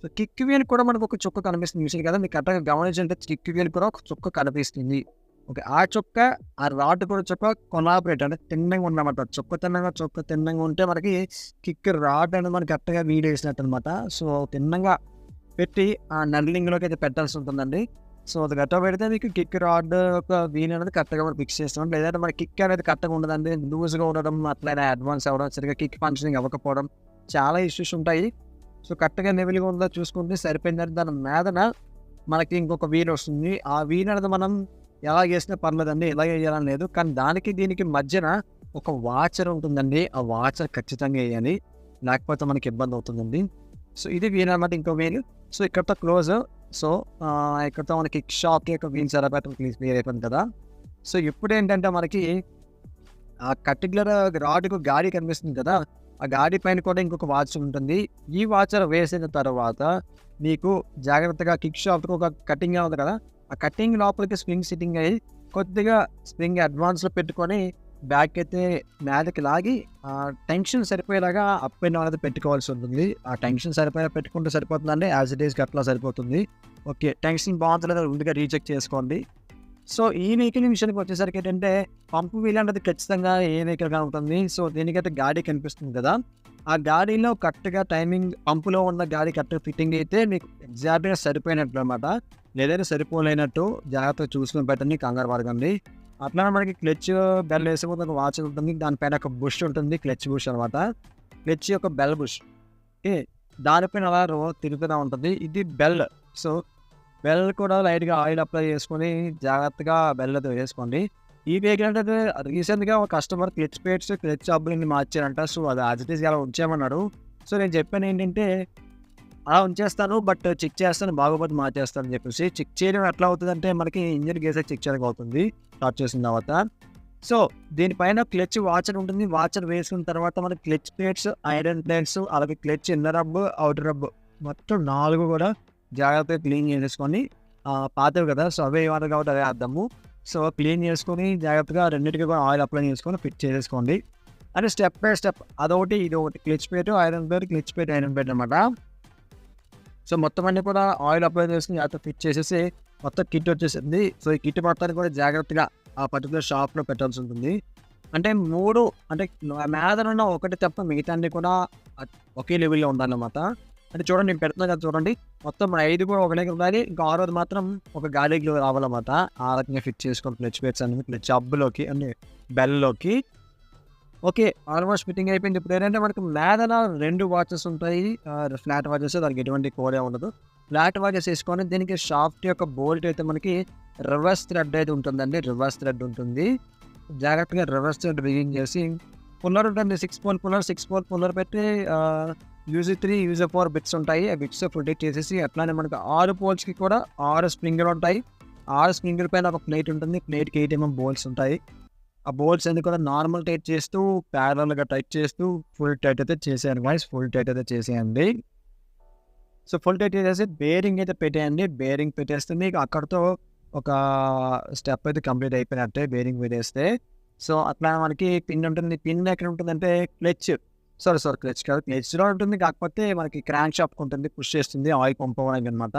సో కిక్ వీల్ కూడా మనకు ఒక చుక్క కనిపిస్తుంది చూసారు కదా, మీకు కరెక్ట్గా గమనించంటే కిక్ వీల్ కూడా ఒక చుక్క కనిపిస్తుంది. ఓకే, ఆ చుక్క ఆ రాడ్ కూడా చుక్క కొలాబరేట్ అంటే తిన్నంగా ఉన్నమాట. చుక్క తిన్నంగా ఉంటే మనకి కిక్ రాడ్ అనేది మనకి కరెక్ట్గా వీల్ వేసినట్టు అనమాట. సో తిన్నంగా పెట్టి ఆ నర్లింగ్లోకి అయితే పెట్టాల్సి ఉంటుందండి. సో అది కరెక్ట్గా పెడితే మీకు కిక్ రాడ్ ఒక వీల్ అనేది కరెక్ట్గా మనం ఫిక్స్ చేస్తాం. లేదంటే మన కిక్ అనేది కరెక్ట్గా ఉండదండి, లూజ్గా ఉండడం, అట్లనే అడ్వాన్స్ అవ్వడం, సరిగ్గా కిక్ ఫంక్షనింగ్ అవ్వకపోవడం, చాలా ఇష్యూస్ ఉంటాయి. సో కరెక్ట్గా లెవెల్గా ఉందో చూసుకుంటే సరిపోయిందంటే దాని మీదన మనకి ఇంకొక వీల్ వస్తుంది. ఆ వీల్ అనేది మనం ఎలా చేసినా పర్లేదండి, ఎలా వేయాలని లేదు, కానీ దానికి దీనికి మధ్యన ఒక వాచర్ ఉంటుందండి, ఆ వాచర్ ఖచ్చితంగా వేయాలి, లేకపోతే మనకి ఇబ్బంది అవుతుందండి. సో ఇది వీల్ అనమాట, ఇంకో వీల్. సో ఇక్కడతో క్లోజ్. సో ఇక్కడతో మనకి కిక్ షాప్కి ఒక వీల్ సెలబ్రేట్ క్లియర్ అయిపోయింది కదా. సో ఇప్పుడు ఏంటంటే మనకి ఆ పర్టికులర్ రాడ్కు గాడి కనిపిస్తుంది కదా, ఆ గాడి పైన కూడా ఇంకొక వాచ్ ఉంటుంది. ఈ వాచర్ వేసిన తర్వాత మీకు జాగ్రత్తగా కిక్ షాప్కి ఒక కటింగ్ ఉంది కదా, ఆ కటింగ్ లోపలికి స్ప్రింగ్ సిట్టింగ్ అయ్యి కొద్దిగా స్ప్రింగ్ అడ్వాన్స్లో పెట్టుకొని బ్యాక్ అయితే మీదకి లాగి టెన్షన్ సరిపోయేలాగా అప్ అండ్ డౌన్ అనేది పెట్టుకోవాల్సి ఉంటుంది. ఆ టెన్షన్ సరిపోయేలా పెట్టుకుంటే సరిపోతుందండి, యాజ్ ఇట్ ఈస్ అట్లా సరిపోతుంది. ఓకే, టెన్షన్ బాగుంటుందో ముందుగా రీచెక్ చేసుకోండి. సో ఈ వెహికల్ విషయానికి వచ్చేసరికి ఏంటంటే పంపు వీల్ అనేది ఖచ్చితంగా ఏ వెహికల్గా ఉంటుంది. సో దీనికైతే గాడి కనిపిస్తుంది కదా, ఆ గాడిలో కరెక్ట్గా టైమింగ్ పంపులో ఉన్న గాడి కరెక్ట్గా ఫిట్టింగ్ అయితే మీకు ఎగ్జాక్ట్గా సరిపోయినట్లు అనమాట. లేదంటే సరిపోలేనట్టు జాగ్రత్తగా చూసుకుని పెట్టండి, కంగారు పడకండి. అట్లా మనకి క్లచ్ బెల్ వేసుకుంటే ఒక వాచ్ ఉంటుంది, దానిపైన ఒక బుష్ ఉంటుంది, క్లచ్ బుష్ అనమాట, క్లచ్ యొక్క బెల్ బుష్. ఓకే, దానిపైన అలా తిరుగుతూ ఉంటుంది, ఇది బెల్. సో బెల్ కూడా లైట్గా ఆయిల్ అప్లై చేసుకొని జాగ్రత్తగా బెల్ అయితే వేసుకోండి. ఈ వెహికల్ అంటే రీసెంట్గా ఒక కస్టమర్ క్లచ్ ప్లేట్స్ క్లచ్ హబ్ని మార్చారంట. సో అది యాజ్ ఇట్ ఈస్ అలా ఉంచామన్నాడు. సో నేను చెప్పాను ఏంటంటే అలా ఉంచేస్తాను, బట్ చెక్ చేస్తాను, బాగోపోతే మార్చేస్తాను అని చెప్పేసి. చెక్ చేయడం ఎట్లా అవుతుందంటే మనకి ఇంజిన్ గేసెస్ చెక్ చేయడానికి అవుతుంది స్టార్ట్ చేసిన తర్వాత. సో దీనిపైన క్లచ్ వాచర్ ఉంటుంది. వాచర్ వేసుకున్న తర్వాత మనకి క్లచ్ ప్లేట్స్, ఐరన్ ప్లేట్స్, అలాగే clutch inner rub, outer rub మొత్తం 4 కూడా జాగ్రత్తగా క్లీన్ చేసేసుకొని, పాతవి కదా సో అవే ఇవ్వాలి కాబట్టి అదే అర్థము. సో క్లీన్ చేసుకొని జాగ్రత్తగా రెండింటికి కూడా ఆయిల్ అప్లై చేసుకొని ఫిట్ చేసేసుకోండి. అంటే స్టెప్ బై స్టెప్ అదొకటి ఇదొకటి, clutch plate, iron plate, clutch plate, iron plate అనమాట. సో మొత్తం అన్నీ కూడా ఆయిల్ అప్లై చేసుకుని జాగ్రత్త ఫిట్ చేసేసి మొత్తం కిట్ వచ్చేసింది. సో ఈ కిట్ మొత్తాన్ని కూడా జాగ్రత్తగా ఆ పర్టికులర్ షాప్లో పెట్టాల్సి ఉంటుంది. అంటే 3 అంటే మేదనున్న ఒకటి తప్ప మిగతా అన్ని కూడా ఒకే లెవెల్లో ఉండాలన్నమాట. అంటే చూడండి నేను పెడుతున్నా కదా చూడండి, మొత్తం 5 కూడా ఒక దగ్గర ఉండాలి. ఇంకా 6ది మాత్రం ఒక గాలిలో రావాలన్నమాట. ఆ రకంగా ఫిట్ చేసుకోండి క్లచ్ ప్లేట్స్ అన్ని, క్లచ్ హబ్లోకి అంటే బెల్లోకి. ఓకే, ఆల్మోస్ట్ ఫిట్టింగ్ అయిపోయింది. ఇప్పుడు ఏంటంటే మనకి మేదన 2 వాచెస్ ఉంటాయి, ఫ్లాట్ వాచెస్, దానికి ఎటువంటి కోరే ఉండదు. ఫ్లాట్ వాచెస్ వేసుకొని దీనికి షాఫ్ట్ యొక్క బోల్ట్ అయితే మనకి రివర్స్ థ్రెడ్ అయితే ఉంటుందండి. రివర్స్ థ్రెడ్ ఉంటుంది. జాగ్రత్తగా రివర్స్ థ్రెడ్ రిగింగ్ చేసి పుల్లర్ ఉంటుంది, 6 పోల్ పుల్లర్, 6 పోల్ పుల్లర్ పెట్టి UZ3, UZ4 బిట్స్ ఉంటాయి. ఆ బిట్స్ ప్రొటెక్ట్ చేసేసి అట్లానే మనకి 6 పోల్స్కి కూడా 6 స్ప్రింగులు ఉంటాయి. 6 స్ప్రింగుల పైన ఒక ప్లేట్ ఉంటుంది. ప్లేట్కి 8 mm బోల్ట్స్ ఉంటాయి. ఆ బోల్ట్స్ అన్ని కూడా నార్మల్ టైట్ చేస్తూ, ప్యారల్గా టైట్ చేస్తూ ఫుల్ టైట్ అయితే చేసేయండి గాయ్స్. ఫుల్ టైట్ అయితే చేసేయండి. సో ఫుల్ టైట్ చేసేసి బేరింగ్ అయితే పెట్టేయండి. బేరింగ్ పెట్టేస్తే మీకు అక్కడితో ఒక స్టెప్ అయితే కంప్లీట్ అయిపోయినట్టే బేరింగ్ పెట్టేస్తే. సో అట్లా మనకి పిన్ ఉంటుంది. పిన్ ఎక్కడ ఉంటుందంటే క్లచ్ క్లచ్ కాదు, క్లచ్లో ఉంటుంది. కాకపోతే మనకి క్రాంక్ షాఫ్ట్ ఉంటుంది, పుష్ చేస్తుంది ఆయిల్ పంప్ అవ్వడానికి అనమాట.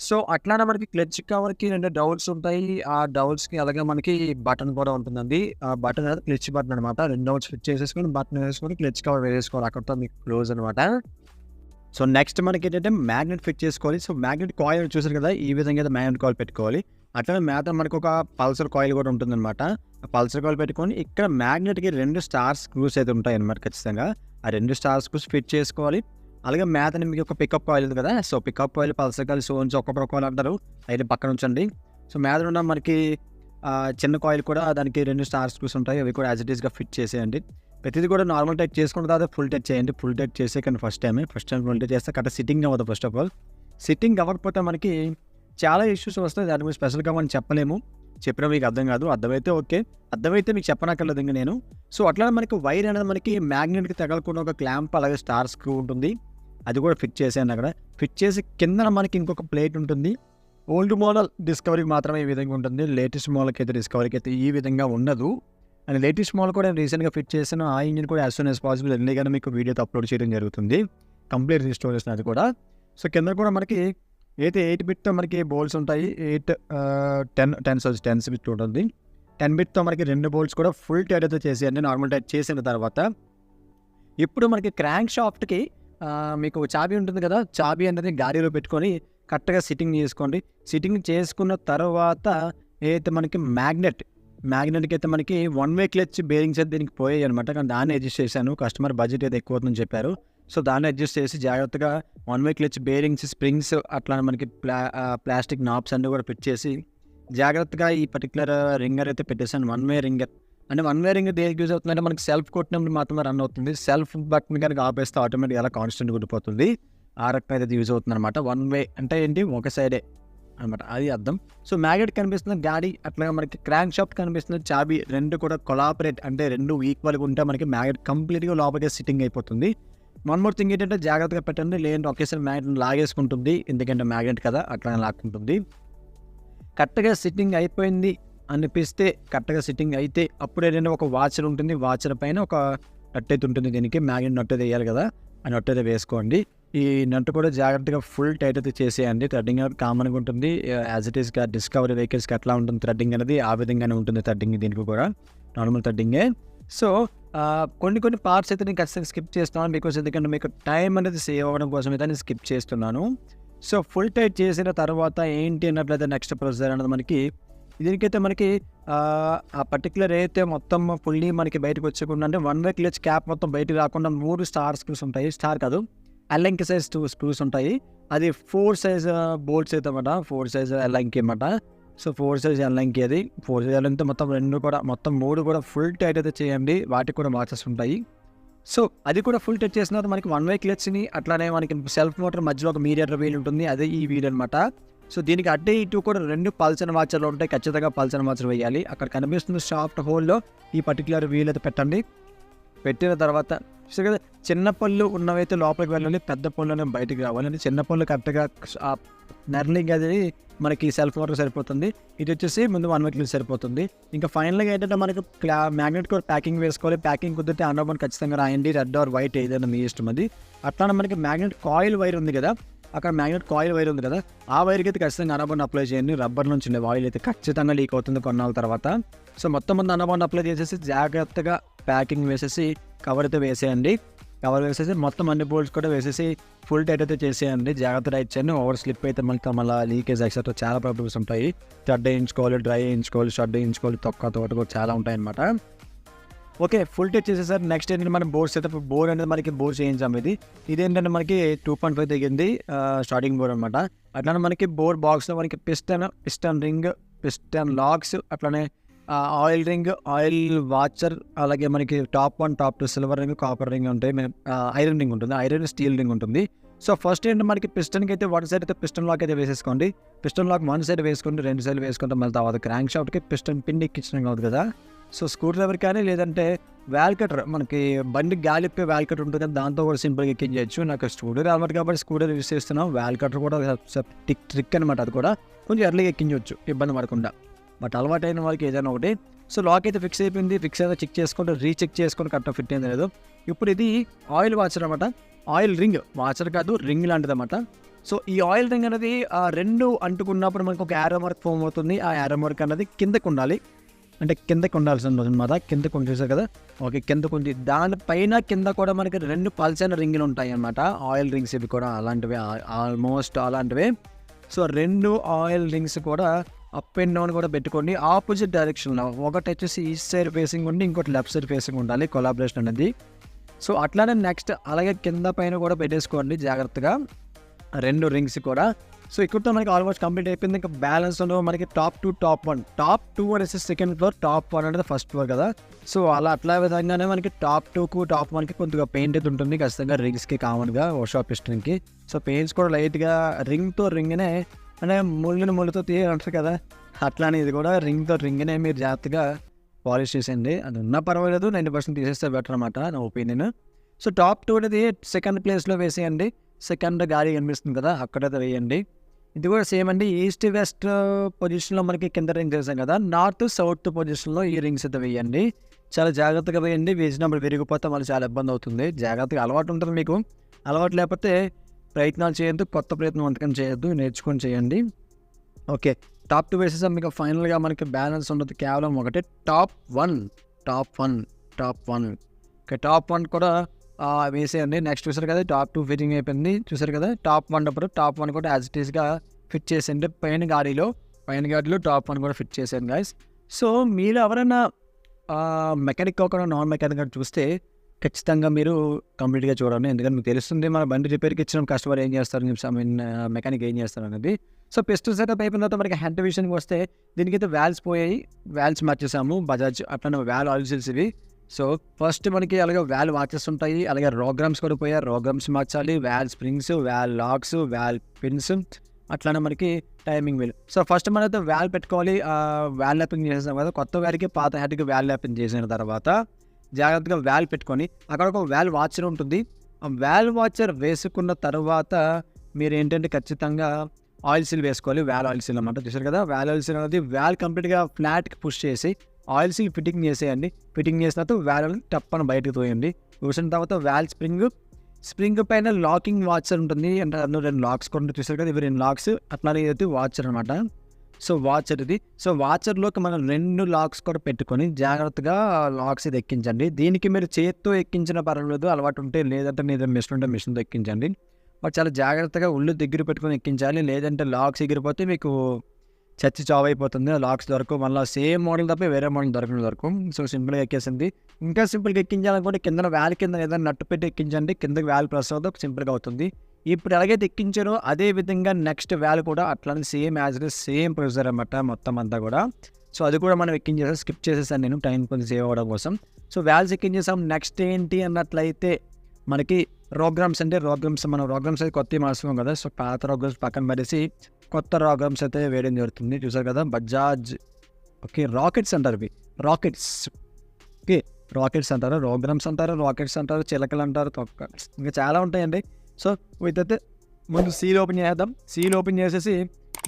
సో అట్లానే మనకి క్లచ్ కవర్కి 2 డౌల్స్ ఉంటాయి. ఆ డౌల్స్కి అలాగే మనకి బటన్ కూడా ఉంటుందండి. ఆ బటన్ అనేది క్లచ్ బటన్ అనమాట. 2 డౌల్స్ ఫిట్ చేసేసుకొని బటన్ వేసుకొని క్లచ్ కవర్ వేసుకోవాలి. అక్కడితో మీకు క్లోజ్ అనమాట. సో నెక్స్ట్ మనకి ఏంటంటే మ్యాగ్నెట్ ఫిట్ చేసుకోవాలి. సో మ్యాగ్నెట్ కాయిల్ చూసారు కదా, ఈ విధంగా అయితే మ్యాగ్నెట్ కాయిల్ పెట్టుకోవాలి. అట్లనే మేత మనకు ఒక పల్సర్ కాయిల్ కూడా ఉంటుందన్నమాట. ఆ పల్సర్ కాయిల్ పెట్టుకొని ఇక్కడ మ్యాగ్నెట్కి 2 స్టార్ స్క్రూస్ అయితే ఉంటాయి అన్నమాట. ఖచ్చితంగా ఆ 2 స్టార్ స్క్రూస్ ఫిట్ చేసుకోవాలి. అలాగే మేతని మీకు ఒక పికప్ కాయిల్ ఉంది కదా, so pickup coil, pulsar coil, so ఒక్కొక్క కాయిల్ అంటారు, అయితే పక్కన ఉంచండి. సో మేత ఉన్న మనకి చిన్న కాయిల్ కూడా దానికి 2 స్టార్ స్క్రూస్ ఉంటాయి. అవి కూడా యాజ్ ఇట్ ఈస్గా ఫిట్ చేసేయండి. ప్రతిదీ కూడా నార్మల్ టైట్ చేసుకున్న తర్వాత ఫుల్ టైట్ చేయండి. ఫుల్ టైట్ చేసే కానీ ఫస్ట్ టైం ఫుల్ టైట్ చేస్తే కరెక్ట్ సిట్టింగ్ అవ్వదు. ఫస్ట్ ఆఫ్ ఆల్ సిట్టింగ్ అవ్వకపోతే మనకి చాలా ఇష్యూస్ వస్తాయి. దాని గురించి స్పెషల్గా మనం చెప్పలేము. చెప్పినా మీకు అర్థం కాదు. అర్థమైతే ఓకే, అర్థమైతే మీకు చెప్పనక్కర్లేదు ఇంకా నేను. సో అట్లానే మనకి వైర్ అనేది మనకి మ్యాగ్నెట్కి తగలకుండా ఒక క్లాంప్ అలాగే స్టార్ స్క్రూ ఉంటుంది, అది కూడా ఫిట్ చేసాను అక్కడ. ఫిట్ చేసి కింద మనకి ఇంకొక ప్లేట్ ఉంటుంది. ఓల్డ్ మోడల్ డిస్కవరీకి మాత్రమే ఈ విధంగా ఉంటుంది. లేటెస్ట్ మోడల్కి అయితే డిస్కవరీకి అయితే ఈ విధంగా ఉండదు. అండ్ లేటెస్ట్ మోడల్ కూడా రీసెంట్గా ఫిట్ చేసిన ఆ ఇంజిన్ కూడా యాజ్ సూన్ యాజ్ పాసిబుల్ ఎర్లీగానే మీకు వీడియోతో అప్లోడ్ చేయడం జరుగుతుంది. కంప్లీట్ రీస్టోరేషన్ అది కూడా. సో కింద కూడా మనకి 8 బిట్తో మనకి బోల్ట్స్ ఉంటాయి. 10 బిట్ ఉంటుంది. 10 బిట్తో మనకి 2 బోల్ట్స్ కూడా ఫుల్ టైట్ అయితే చేసేయండి. నార్మల్ టైట్ చేసిన తర్వాత ఇప్పుడు మనకి క్రాంక్ షాఫ్ట్కి మీకు చాబీ ఉంటుంది కదా, చాబీ అనేది గాడిలో పెట్టుకొని కరెక్ట్గా సిట్టింగ్ చేసుకోండి. సిట్టింగ్ చేసుకున్న తర్వాత ఏదైతే మనకి మ్యాగ్నెట్కి అయితే మనకి 1 వే క్లచ్ బేరింగ్స్ అయితే దీనికి పోయాయి అనమాట. కానీ దాన్ని అడ్జస్ట్ చేశాను. కస్టమర్ బడ్జెట్ అయితే ఎక్కువ అవుతుందని చెప్పారు. సో దాన్ని అడ్జస్ట్ చేసి జాగ్రత్తగా 1 వే క్లచ్ బేరింగ్స్, స్ప్రింగ్స్, అట్లా మనకి ప్లాస్టిక్ నాబ్స్ అన్నీ కూడా ఫిట్ చేసి జాగ్రత్తగా ఈ పర్టికులర్ రింగర్ అయితే పెట్టేసాను. 1 వే రింగర్. అంటే 1 వే రింగర్ దేనికి యూజ్ అవుతుందంటే మనకి సెల్ఫ్ కొట్టినప్పుడు మాత్రమే రన్ అవుతుంది. సెల్ఫ్ బటన్ కనుక ఆపేస్తే ఆటోమేటిక్గా అలా కాన్స్టెంట్ ఉండిపోతుంది. ఆ రకంగా అయితే యూజ్ అవుతుంది అనమాట. 1 వే అంటే ఏంటి, ఒక సైడే అనమాట, అది అర్థం. సో మ్యాగ్నెట్ కనిపిస్తుంది గాడి, అట్లాగే మనకి క్రాంక్ షాఫ్ట్ కనిపిస్తుంది, చాబీ, 2 కూడా కొలాబరేట్ అంటే 2 ఈక్వల్గా ఉంటే మనకి మ్యాగ్నెట్ కంప్లీట్గా లోపలికి సిట్టింగ్ అయిపోతుంది. వన్ మోర్ థింగ్ ఏంటంటే జాగ్రత్తగా పెట్టండి, లేదంటే ఒకేసారి మ్యాగ్నెట్ లాగేసుకుంటుంది. ఎందుకంటే మ్యాగ్నెట్ కదా, అట్లా లాక్కుంటుంది. కరెక్ట్గా సిట్టింగ్ అయిపోయింది అనిపిస్తే, కరెక్ట్గా సిట్టింగ్ అయితే అప్పుడు ఏంటంటే ఒక వాచర్ ఉంటుంది. వాచర్ పైన ఒక నట్ అయితే ఉంటుంది. దీనికి మ్యాగ్నెట్ నట్ అయితే వేయాలి కదా, ఆ నట్ అయితే వేసుకోండి. ఈ నట్ కూడా జాగ్రత్తగా ఫుల్ టైట్ అయితే చేసేయండి. థ్రెడ్డింగ్ అనేది కామన్గా ఉంటుంది. యాజ్ ఇట్ ఈస్గా డిస్కవరీ వెహికల్స్కి ఎట్లా ఉంటుంది థ్రెడ్డింగ్ అనేది, ఆ విధంగానే ఉంటుంది థ్రెడ్డింగ్. దీనికి కూడా నార్మల్ థ్రెడ్డింగే. సో కొన్ని పార్ట్స్ అయితే నేను ఖచ్చితంగా స్కిప్ చేస్తున్నాను. బికాస్ ఎందుకంటే మీకు టైం అనేది సేవ్ అవ్వడం కోసం అయితే నేను స్కిప్ చేస్తున్నాను. సో ఫుల్ టైట్ చేసిన తర్వాత ఏంటి అన్నట్లయితే నెక్స్ట్ ప్రొసీజర్ అనేది మనకి దీనికైతే మనకి ఆ పర్టికులర్ అయితే మొత్తం ఫుల్లీ మనకి బయటకు వచ్చకుండా, అంటే 1 వే క్లచ్ క్యాప్ మొత్తం బయటకు రాకుండా 3 స్టార్ స్క్రూస్ ఉంటాయి. స్టార్ కాదు, ఎల్ఎంకి సైజ్ 2 స్క్రూస్ ఉంటాయి. అది 4 సైజ్ బోల్ట్స్ అయితే అన్నమాట, 4 సైజ్ ఎల్ఎంకి అన్నమాట. సో 4 సైజ్ ఎల్ఎంకి అది 4 సైజ్ ఎల్ఎంతో మొత్తం 3 కూడా ఫుల్ టైట్ అయితే చేయండి. వాటికి కూడా వాచెస్ ఉంటాయి. సో అది కూడా ఫుల్ టచ్ చేసిన తర్వాత మనకి 1 వే క్లచ్‌ని అట్లానే మనకి సెల్ఫ్ మోటార్ మధ్యలో ఒక మీడియేటర్ వీల్ ఉంటుంది. అదే ఈ వీల్ అనమాట. సో దీనికి అటు ఇటు కూడా 2 పల్సర్ వాచర్లు ఉంటాయి. ఖచ్చితంగా పల్సర్ వాచర్ వేయాలి. అక్కడ కనిపిస్తున్న సాఫ్ట్ హోల్‌లో ఈ పర్టికులర్ వీల్ అయితే పెట్టండి. పెట్టిన తర్వాత చూసారు కదా, చిన్న పళ్ళు ఉన్నవైతే లోపలికి వెళ్ళాలి, పెద్ద పళ్ళు అనేవి బయటికి రావాలి. చిన్న పళ్ళు కరెక్ట్గా నర్లింగ్ అది మనకి సెల్ఫ్ మోటార్ సరిపోతుంది. ఇది వచ్చేసి ముందు 1 వే క్లచ్ సరిపోతుంది. ఇంకా ఫైనల్గా ఏంటంటే మనకి మ్యాగ్నెట్ కూడా ప్యాకింగ్ వేసుకోవాలి. ప్యాకింగ్ కుదిరితే అండర్బోన్ ఖచ్చితంగా రాయండి. రెడ్ ఆర్ వైట్ ఏదైనా మీ ఇష్టం అది. అట్లానే మనకి మ్యాగ్నెట్ కాయిల్ వైర్ ఉంది కదా, అక్కడ మ్యాగ్నెట్ కాయిల్ వైర్ ఉంది కదా, ఆ వైర్కి అయితే ఖచ్చితంగా అండర్బోన్ అప్లై చేయండి. రబ్బర్ నుంచి ఉండే ఆయిల్ అయితే ఖచ్చితంగా లీక్ అవుతుంది కొన్నాళ్ళ తర్వాత. సో మొత్తం ముందు అండర్బోన్ అప్లై చేసేసి జాగ్రత్తగా ప్యాకింగ్ వేసేసి కవర్ అయితే వేసేయండి. కవర్ వేసేసి మొత్తం అన్ని బోల్ట్స్ కూడా వేసేసి ఫుల్ టైట్ అయితే చేసేయండి. జాగ్రత్త టైట్ చేయండి. ఓవర్ స్లిప్ అయితే మళ్ళీ లీకేజ్ ఎక్సెట్రా చాలా ప్రాబ్లమ్స్ ఉంటాయి. థ్రెడ్ వేయించుకోవాలి, డ్రై వేయించుకోవాలి, షడ్ వేయించుకోవాలి, తోట కూడా చాలా ఉంటాయి అన్నమాట. ఓకే, ఫుల్ టైట్ చేసేసారి నెక్స్ట్ ఏంటంటే మనం బోర్ సెటప్. బోర్ అనేది మనకి బోర్ చేయించాము. ఇదేంటంటే మనకి 2.5 దిగింది స్టార్టింగ్ బోర్ అనమాట. అట్లానే మనకి బోర్ బాక్స్లో మనకి పిస్టన్ రింగ్, పిస్టన్ లాక్స్, అట్లానే ఆయిల్ రింగ్, ఆయిల్ వాచర్, అలాగే మనకి top 1, top 2 silver ring, copper ring ఉంటాయి. ఐరన్ రింగ్ ఉంటుంది, ఐరన్ స్టీల్ రింగ్ ఉంటుంది. సో ఫస్ట్ ఏంటంటే మనకి పిస్టన్కి అయితే 1 సైడ్ అయితే పిస్టన్ లాక్ అయితే వేసేసుకోండి. పిస్టన్ లాక్ 1 సైడ్ వేసుకోండి, 2 సైడ్లు వేసుకుంటే మళ్ళీ తర్వాత క్రాంక్ షాఫ్ట్కి పిస్టన్ పిన్ ఎక్కించడం కాదు కదా. సో స్క్రూ డ్రైవర్ కానీ లేదంటే వాల్ కటర్, మనకి బండి గాలి ఇప్పే వాల్ కటర్ ఉంటుంది కదా, దాంతో కూడా సింపుల్గా ఎక్కించవచ్చు. నాకు స్క్రూ డ్రైవర్ అలవాటు కాబట్టి స్క్రూ డ్రైవర్ యూస్ చేస్తున్నాం. వాల్ కటర్ కూడా ట్రిక్ అనమాట. అది కూడా కొంచెం ఎర్లీగా ఎక్కించవచ్చు ఇబ్బంది పడకుండా. బట్ అలవాటు అయిన వాళ్ళకి ఏదైనా ఒకటి. సో లాక్ అయితే ఫిక్స్ అయిపోయింది. ఫిక్స్ అయితే చెక్ చేసుకుంటే రీచెక్ చేసుకొని కరెక్ట్గా ఫిట్ అయింది లేదు. ఇప్పుడు ఇది ఆయిల్ వాచర్ అనమాట. ఆయిల్ రింగ్, వాచర్ కాదు రింగ్ లాంటిది అనమాట. సో ఈ ఆయిల్ రింగ్ అనేది 2 అంటుకున్నప్పుడు మనకు ఒక యారో మార్క్ ఫామ్ అవుతుంది. ఆ యారో మార్క్ అనేది కిందకు ఉండాలి, అంటే కిందకు ఉండాల్సిన అనమాట. కిందకు ఉంచేసారు కదా, ఓకే కిందకు ఉంది. దానిపైన కింద కూడా మనకి 2 పల్సైన రింగులు ఉంటాయి అన్నమాట. ఆయిల్ రింగ్స్ ఇవి కూడా అలాంటివే, ఆల్మోస్ట్ అలాంటివే. సో 2 ఆయిల్ రింగ్స్ కూడా అప్ అండ్ డౌన్ కూడా పెట్టుకోండి ఆపోజిట్ డైరెక్షన్లో. ఒకటి వచ్చేసి ఈస్ట్ సైడ్ ఫేసింగ్ ఉండి, ఇంకోటి లెఫ్ట్ సైడ్ ఫేసింగ్ ఉండాలి, కొలాబరేషన్ అనేది. సో అట్లానే నెక్స్ట్ అలాగే కింద పైన కూడా పెట్టేసుకోండి జాగ్రత్తగా 2 రింగ్స్ కూడా. సో ఇక్కడితో మనకి ఆల్మోస్ట్ కంప్లీట్ అయిపోయింది. ఇంకా బ్యాలెన్స్ మనకి టాప్ 2, టాప్ 1. టాప్ 2 అనేసి సెకండ్ ఫ్లోర్, టాప్ 1 అనేది ఫస్ట్ ఫ్లోర్ కదా. సో అట్లా విధంగానే మనకి టాప్ 2కు టాప్ 1కి కొద్దిగా పెయింట్ అయితే ఉంటుంది ఖచ్చితంగా, రింగ్స్కి కామన్గా వర్క్షాప్ పిస్టన్కి. సో పెయింట్స్ కూడా లైట్గా రింగ్తో రింగ్నే, అంటే ముళ్ళుతో తీయాలంటారు కదా, అట్లానే ఇది కూడా రింగ్తో రింగ్నే మీరు జాగ్రత్తగా పాలిష్ చేసేయండి. అది ఉన్నా పర్వాలేదు, 90% తీసేస్తే బెటర్ అనమాట నా ఒపీనియన్. సో టాప్ 2 అనేది సెకండ్ ప్లేస్లో వేసేయండి. సెకండ్ గాలి కనిపిస్తుంది కదా, అక్కడైతే వేయండి. ఇది కూడా సేమ్ అండి. ఈస్ట్ వెస్ట్ పొజిషన్లో మనకి కింద రింగ్స్ వేసాం కదా, నార్త్ సౌత్ పొజిషన్లో ఈ రింగ్స్ అయితే వేయండి. చాలా జాగ్రత్తగా వేయండి. వేసినప్పుడు విరిగిపోతే మళ్ళీ చాలా ఇబ్బంది అవుతుంది. జాగ్రత్తగా అలవాటు ఉంటుంది మీకు, అలవాటు లేకపోతే ప్రయత్నాలు చేయొద్దు, కొత్త ప్రయత్నం అంతకని చేయొద్దు, నేర్చుకొని చేయండి. ఓకే, టాప్ 2 వేసేసాం. మీకు ఫైనల్గా మనకి బ్యాలెన్స్ ఉండదు కేవలం ఒకటి, టాప్ 1. ఓకే, టాప్ 1 కూడా వేసేయండి. నెక్స్ట్ చూసారు కదా, టాప్ 2 ఫిట్టింగ్ అయిపోయింది చూసారు కదా. టాప్ 1 అప్పుడు టాప్ 1 కూడా యాజ్ ఇట్ ఈస్గా ఫిట్ చేసేయండి. పైన గాడిలో టాప్ 1 కూడా ఫిట్ చేసేయండి గైస్. సో మీరు ఎవరైనా మెకానిక్ కాకుండా నాన్ మెకానిక్ చూస్తే ఖచ్చితంగా మీరు కంప్లీట్గా చూడండి. ఎందుకంటే మీకు తెలుస్తుంది మన బండి రిపేర్కి ఇచ్చిన కస్టమర్ ఏం చేస్తారు, మెకానిక్ ఏం చేస్తారు అనేది. సో పిస్టన్ సెటప్ అయిపోయిన తర్వాత మనకి హెడ్ విషయానికి వస్తే దీనికైతే వాల్స్ పోయాయి, వాల్స్ మార్చేసాము బజాజ్. అట్లనే వాల్ ఆయిల్ సీల్స్ ఇవి. సో ఫస్ట్ మనకి అలాగే వాల్ వాచెస్ ఉంటాయి, అలాగే రోగ్రామ్స్ కూడా పోయాయి, రోగ్రామ్స్ మార్చాలి, valve springs, valve locks, valve pins, అట్లానే మనకి టైమింగ్ వీల్. సో ఫస్ట్ మనైతే వాల్ పెట్టుకోవాలి. వాల్ ల్యాపింగ్ చేసేసాం కదా, కొత్త వారికి పాత హెడ్కి వాల్ ల్యాపింగ్ చేసిన తర్వాత జాగ్రత్తగా వాల్ పెట్టుకొని అక్కడ ఒక వాల్ వాచర్ ఉంటుంది. ఆ వాల్ వాచర్ వేసుకున్న తర్వాత మీరు ఏంటంటే ఖచ్చితంగా ఆయిల్ సీల్ వేసుకోవాలి. వాల్ ఆయిల్ సీల్ అన్నమాట. చూసారు కదా, వాల్ ఆయిల్ సీల్ అనేది వాల్ కంప్లీట్గా ఫ్లాట్కి పుష్ చేసి ఆయిల్ సీల్ ఫిట్టింగ్ చేసేయండి. ఫిట్టింగ్ చేసిన తర్వాత వాల్ టప్పని బయటకు తోయండి. చూసిన తర్వాత వాల్ స్ప్రింగ్ పైన లాకింగ్ వాచర్ ఉంటుంది. అంటే అందులో 2 లాక్స్ కూడా చూసారు కదా, ఇవి 2 లాక్స్. అట్లానే ఇది వాచర్ అనమాట. సో వాచర్ ఇది. సో వాచర్లోకి మనం 2 లాక్స్ కూడా పెట్టుకొని జాగ్రత్తగా లాక్స్ ఇది ఎక్కించండి. దీనికి మీరు చేత్తో ఎక్కించిన పర్వాలేదు, అలవాటు ఉంటే, లేదంటే మీరు మిషన్ ఉంటే మిషన్తో ఎక్కించండి. బట్ చాలా జాగ్రత్తగా ఒళ్ళు దగ్గర పెట్టుకొని ఎక్కించాలి, లేదంటే లాక్స్ ఎగిరిపోతే మీకు చచ్చి చావు అయిపోతుంది. లాక్స్ దొరకవు, మళ్ళీ సేమ్ మోడల్ తప్ప వేరే మోడల్ దొరకదు. సో సింపుల్గా ఎక్కేసింది. ఇంకా సింపుల్గా ఎక్కించాలనుకుంటే కింద వ్యాల్ కింద ఏదైనా నట్టు పెట్టి ఎక్కించండి. కిందకి వ్యాల్ ప్రెస్ అవుతుంది, సింపుల్గా అవుతుంది. ఇప్పుడు ఎలాగైతే ఎక్కించారో అదే విధంగా నెక్స్ట్ వాల్వ్ కూడా అట్లానే same as it is same procedure అనమాట మొత్తం అంతా కూడా. సో అది కూడా మనం ఎక్కించేసాం, స్కిప్ చేసేసాను నేను టైం కొంచెం సేవ్ అవ్వడం కోసం. So valves ఎక్కించేసాం. నెక్స్ట్ ఏంటి అన్నట్లయితే మనకి రోగ్రామ్స్ మనం రోగ్రామ్స్ అయితే కొత్తవి మార్చుకోం కదా. సో పాత రోగ్రామ్స్ పక్కన పడేసి కొత్త రోగ్రామ్స్ అయితే వేయడం జరుగుతుంది. చూసారు కదా, బజాజ్ ఓకే రాకెట్స్ అంటారు ఇవి, రాకెట్స్ ఓకే రాకెట్స్ అంటారు, రోగ్రామ్స్ అంటారు, రాకెట్స్ అంటారు, చిలకలు అంటారు, ఇంకా చాలా ఉంటాయండి. సో వీటైతే ముందు సీల్ ఓపెన్ చేద్దాం. సీల్ ఓపెన్ చేసేసి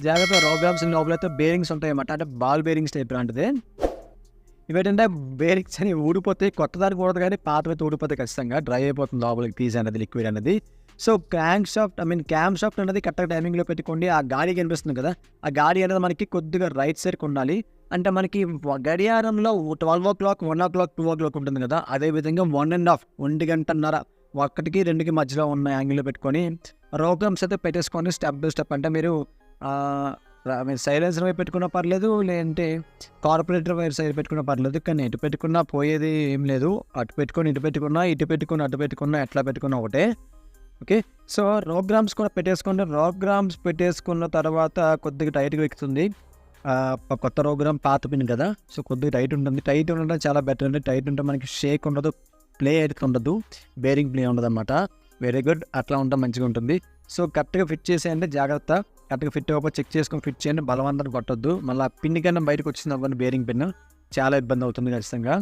జాగ్రత్తగా రోగ్రామ్స్ లోపలైతే బేరింగ్స్ ఉంటాయి అన్నమాట, అంటే బాల్ బేరింగ్స్ టైప్ లాంటిది. ఇవేంటంటే బేరింగ్స్ అని ఊడిపోతే కొత్త దానికి కూడదు, కానీ పాతవైతే ఊడిపోతే ఖచ్చితంగా డ్రై అయిపోతుంది లోపలికి తీసి అనేది లిక్విడ్ అనేది. సో క్యాంక్ షాఫ్ట్ అనేది కరెక్ట్గా టైమింగ్లో పెట్టుకోండి. ఆ గాడి కనిపిస్తుంది కదా, ఆ గాడి అనేది మనకి కొద్దిగా రైట్ సైడ్కి ఉండాలి. అంటే మనకి గడియారంలో 12 o'clock, 1 o'clock, 2 o'clock ఉంటుంది కదా, అదేవిధంగా 1.5 1 గంటన్నర 1కి 2కి మధ్యలో ఉన్న యాంగిల్లో పెట్టుకొని రోగ్రామ్స్ అయితే పెట్టేసుకోండి స్టెప్ బై స్టెప్. అంటే మీరు సైలెన్సర్ వైపు పెట్టుకున్నా పర్లేదు, లేదంటే కార్పొరేటర్ వైర్ సైడ్ పెట్టుకున్నా పర్లేదు, కానీ ఎటు పెట్టుకున్నా పోయేది ఏం లేదు. అటు పెట్టుకొని ఇటు పెట్టుకున్నా, ఇటు పెట్టుకున్నా అటు పెట్టుకున్నా, ఎట్లా పెట్టుకున్నా ఒకటే. ఓకే, సో రోగ్రామ్స్ కూడా పెట్టేసుకోండి. రోగ్రామ్స్ పెట్టేసుకున్న తర్వాత కొద్దిగా టైట్గా ఎక్కుతుంది. కొత్త రోగ్రామ్ పాత పిన్ కదా, సో కొద్దిగా టైట్ ఉంటుంది. టైట్ ఉండడం చాలా బెటర్ అండి. టైట్ ఉంటే మనకి షేక్ ఉండదు, ప్లే అయితే ఉండదు, బేరింగ్ ప్లే ఉండదు అనమాట. వెరీ గుడ్, అట్లా ఉంటే మంచిగా ఉంటుంది. సో కరెక్ట్గా ఫిట్ చేసేయండి, జాగ్రత్త. కరెక్ట్గా ఫిట్ అవ్వకపోతే చెక్ చేసుకొని ఫిట్ చేయండి, బలవంతం కొట్టొద్దు. మళ్ళీ పిన్ కన్నా బయటకు వచ్చింది అవ్వండి, బేరింగ్ పిన్ చాలా ఇబ్బంది అవుతుంది ఖచ్చితంగా.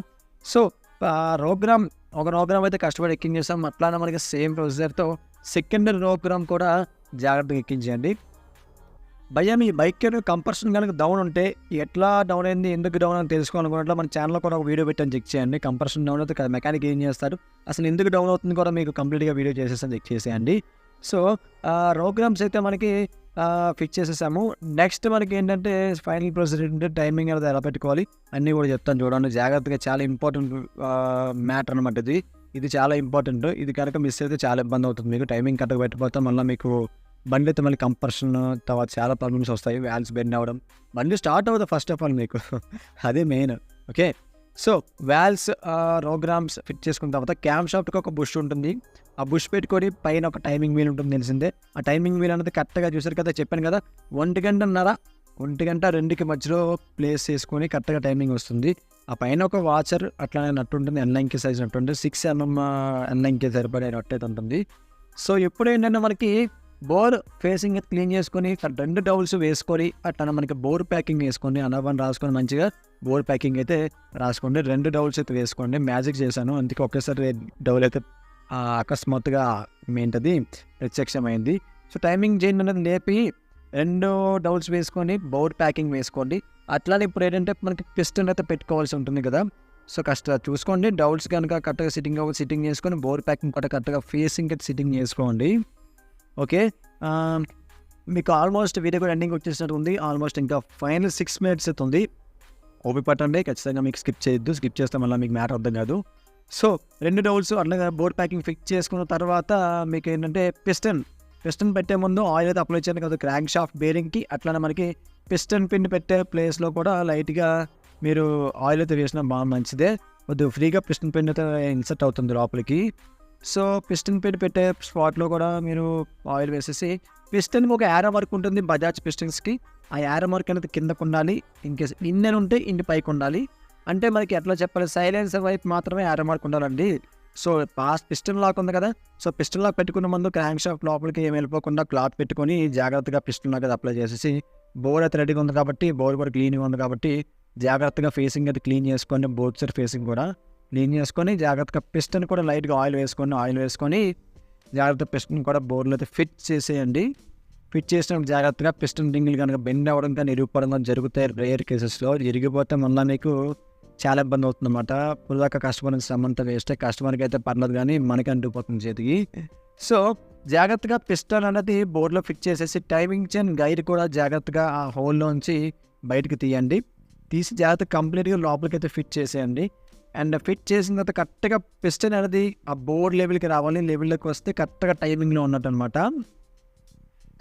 సో ఒక రోగ్రామ్ అయితే కష్టపడి ఎక్కించేసాం. అట్లానే మనకి సేమ్ ప్రొసీజర్తో సెకండరీ రోగ్రామ్ కూడా జాగ్రత్తగా ఎక్కించేయండి. భయ్యా మీ బైక్ కంపర్షన్ కనుక డౌన్ ఉంటే ఎట్లా డౌన్ అయింది, ఎందుకు డౌన్ అని తెలుసుకోవాలనుకున్నట్లు మన ఛానల్లో కూడా ఒక వీడియో పెట్టని చెక్ చేయండి. కంపర్షన్ డౌన్ అయితే మెకానిక్ ఏం చేస్తారు, అసలు ఎందుకు డౌన్ అవుతుంది కూడా మీకు కంప్లీట్గా వీడియో చేసేసాను, చెక్ చేసేయండి. సో రోగ్రామ్స్ అయితే మనకి ఫిక్స్ చేసేసాము. నెక్స్ట్ మనకి ఏంటంటే ఫైనల్ ప్రొసీజర్ ఏంటంటే టైమింగ్ అనేది ఎలా పెట్టుకోవాలి అన్నీ కూడా చెప్తాను చూడండి జాగ్రత్తగా. చాలా ఇంపార్టెంట్ మ్యాటర్ అనమాట ఇది చాలా ఇంపార్టెంట్. ఇది కనుక మిస్ అయితే చాలా ఇబ్బంది అవుతుంది మీకు. టైమింగ్ కరెక్ట్గా పెట్టకపోతే మళ్ళీ మీకు బండి అయితే మళ్ళీ కంపర్షన్ తర్వాత చాలా ప్రాబ్లమ్స్ వస్తాయి, వాల్వ్స్ బెండ్ అవ్వడం, బండి స్టార్ట్ అవ్వదు ఫస్ట్ ఆఫ్ ఆల్ మీకు అదే మెయిన్. ఓకే, సో వాల్వ్స్ రోగ్రామ్స్ ఫిట్ చేసుకున్న తర్వాత క్యామ్ షాఫ్ట్కి ఒక బుష్ ఉంటుంది. ఆ బుష్ పెట్టుకొని పైన ఒక టైమింగ్ వీల్ ఉంటుంది తెలిసిందే. ఆ టైమింగ్ వీల్ అనేది కరెక్ట్గా చూసారు కదా, చెప్పాను కదా 1 గంటన్నర 1 గంట 2కి మధ్యలో ప్లేస్ చేసుకొని కరెక్ట్గా టైమింగ్ వస్తుంది. ఆ పైన ఒక వాచర్ అట్లానే నట్టు ఉంటుంది, N9K సైజ్ నట్టు ఉంటుంది, 6mm N9K సరిపడే నట్టు అయితే ఉంటుంది. సో ఎప్పుడేంటంటే మనకి బోర్ ఫేసింగ్ క్లీన్ చేసుకొని 2 డౌల్స్ వేసుకొని అట్లా మనకి బోర్ ప్యాకింగ్ వేసుకొని అనవని రాసుకొని మంచిగా బోర్ ప్యాకింగ్ అయితే రాసుకోండి. 2 డౌల్స్ అయితే వేసుకోండి. మ్యాజిక్ చేశాను అందుకే ఒకేసారి డౌల్ అయితే అకస్మాత్తుగా ఏంటది ప్రత్యక్షమైంది. సో టైమింగ్ చైన్ అనేది లేపి 2 డౌల్స్ వేసుకొని బోర్ ప్యాకింగ్ వేసుకోండి. అట్లానే ఇప్పుడు ఏంటంటే మనకి పిస్టన్ అయితే పెట్టుకోవాల్సి ఉంటుంది కదా, సో చూసుకోండి. డౌల్స్ కనుక కరెక్ట్గా సిట్టింగ్ చేసుకొని బోర్ ప్యాకింగ్ కూడా కరెక్ట్గా ఫేసింగ్ అయితే సిట్టింగ్ చేసుకోండి. ఓకే, మీకు ఆల్మోస్ట్ వీడియో కూడా ఎండింగ్ వచ్చేసినట్టు ఉంది. ఆల్మోస్ట్ ఇంకా ఫైనల్ 6 minutes అయితే ఉంది. ఓపిక పట్టండి, ఖచ్చితంగా మీకు స్కిప్ చేయొద్దు. స్కిప్ చేస్తే మళ్ళీ మీకు మ్యాటర్ అర్థం కాదు. సో 2 డౌల్స్ అట్లా బోర్డ్ ప్యాకింగ్ ఫిక్స్ చేసుకున్న తర్వాత మీకు ఏంటంటే పిస్టన్ పెట్టే ముందు ఆయిల్ అయితే అప్లై చేయండి కదా క్రాంక్ షాఫ్ట్ బేరింగ్కి. అట్లానే మనకి పిస్టన్ పిన్ పెట్టే ప్లేస్లో కూడా లైట్గా మీరు ఆయిల్ అయితే వేసినా బాగా మంచిదే. కొద్దిగా ఫ్రీగా పిస్టన్ పిన్ అయితే ఇన్సర్ట్ అవుతుంది లోపలికి. సో పిస్టన్ పిన్ పెట్టే స్పాట్లో కూడా మీరు ఆయిల్ వేసేసి పిస్టన్కి ఒక యారో మార్క్ ఉంటుంది బజాజ్ పిస్టన్స్కి. ఆ యారో మార్క్ అనేది కిందకు ఉండాలి, ఇన్కేస్ ఇన్నెన్ ఉంటే ఇంటి పైకి ఉండాలి. అంటే మనకి ఎట్లా చెప్పాలి, సైలెన్సర్ వైపు మాత్రమే యారో మార్క్ ఉండాలండి. సో పిస్టన్ లాక్ ఉంది కదా, సో పిస్టన్ లాక్ పెట్టుకున్న ముందు క్రాంక్ షాఫ్ట్ లోపలికి ఏమి వెళ్ళిపోకుండా క్లాత్ పెట్టుకొని జాగ్రత్తగా పిస్టన్ లాక్ అయితే అప్లై చేసేసి బోర్ అయితే రెడీగా ఉంది కాబట్టి బోర్ కూడా క్లీన్గా ఉంది కాబట్టి జాగ్రత్తగా ఫేసింగ్ అయితే క్లీన్ చేసుకొని బోత్ సైడ్ ఫేసింగ్ కూడా క్లీన్ చేసుకొని జాగ్రత్తగా పిస్టన్ కూడా లైట్గా ఆయిల్ వేసుకొని జాగ్రత్తగా పిస్టన్ కూడా బోర్లో అయితే ఫిట్ చేసేయండి. ఫిట్ చేసినప్పుడు జాగ్రత్తగా పిస్టన్ రింగులు కనుక బెండ్ అవ్వడం కానీ ఇరిగిపోవడం కానీ జరుగుతాయి రేర్ కేసెస్లో. ఇరిగిపోతే మళ్ళీ మీకు చాలా ఇబ్బంది అవుతుంది అన్నమాట. ఇప్పుడు దాకా కస్టమర్కి సంబంధ వేస్తే కస్టమర్కి అయితే పర్లేదు కానీ మనకి అంటుకుపోతుంది చేతికి. సో జాగ్రత్తగా పిస్టన్ అనేది బోర్డులో ఫిట్ చేసేసి టైమింగ్ చైన్ గైర్ కూడా జాగ్రత్తగా ఆ హోల్లోంచి బయటకు తీసి జాగ్రత్తగా కంప్లీట్గా లోపలికి అయితే ఫిట్ చేసేయండి. అండ్ ఫిట్ చేసిన తర్వాత కరెక్ట్గా పిస్టన్ అనేది ఆ బోర్డ్ లెవెల్కి రావాలి. లెవెల్లోకి వస్తే కరెక్ట్గా టైమింగ్లో ఉన్నట్టు అనమాట.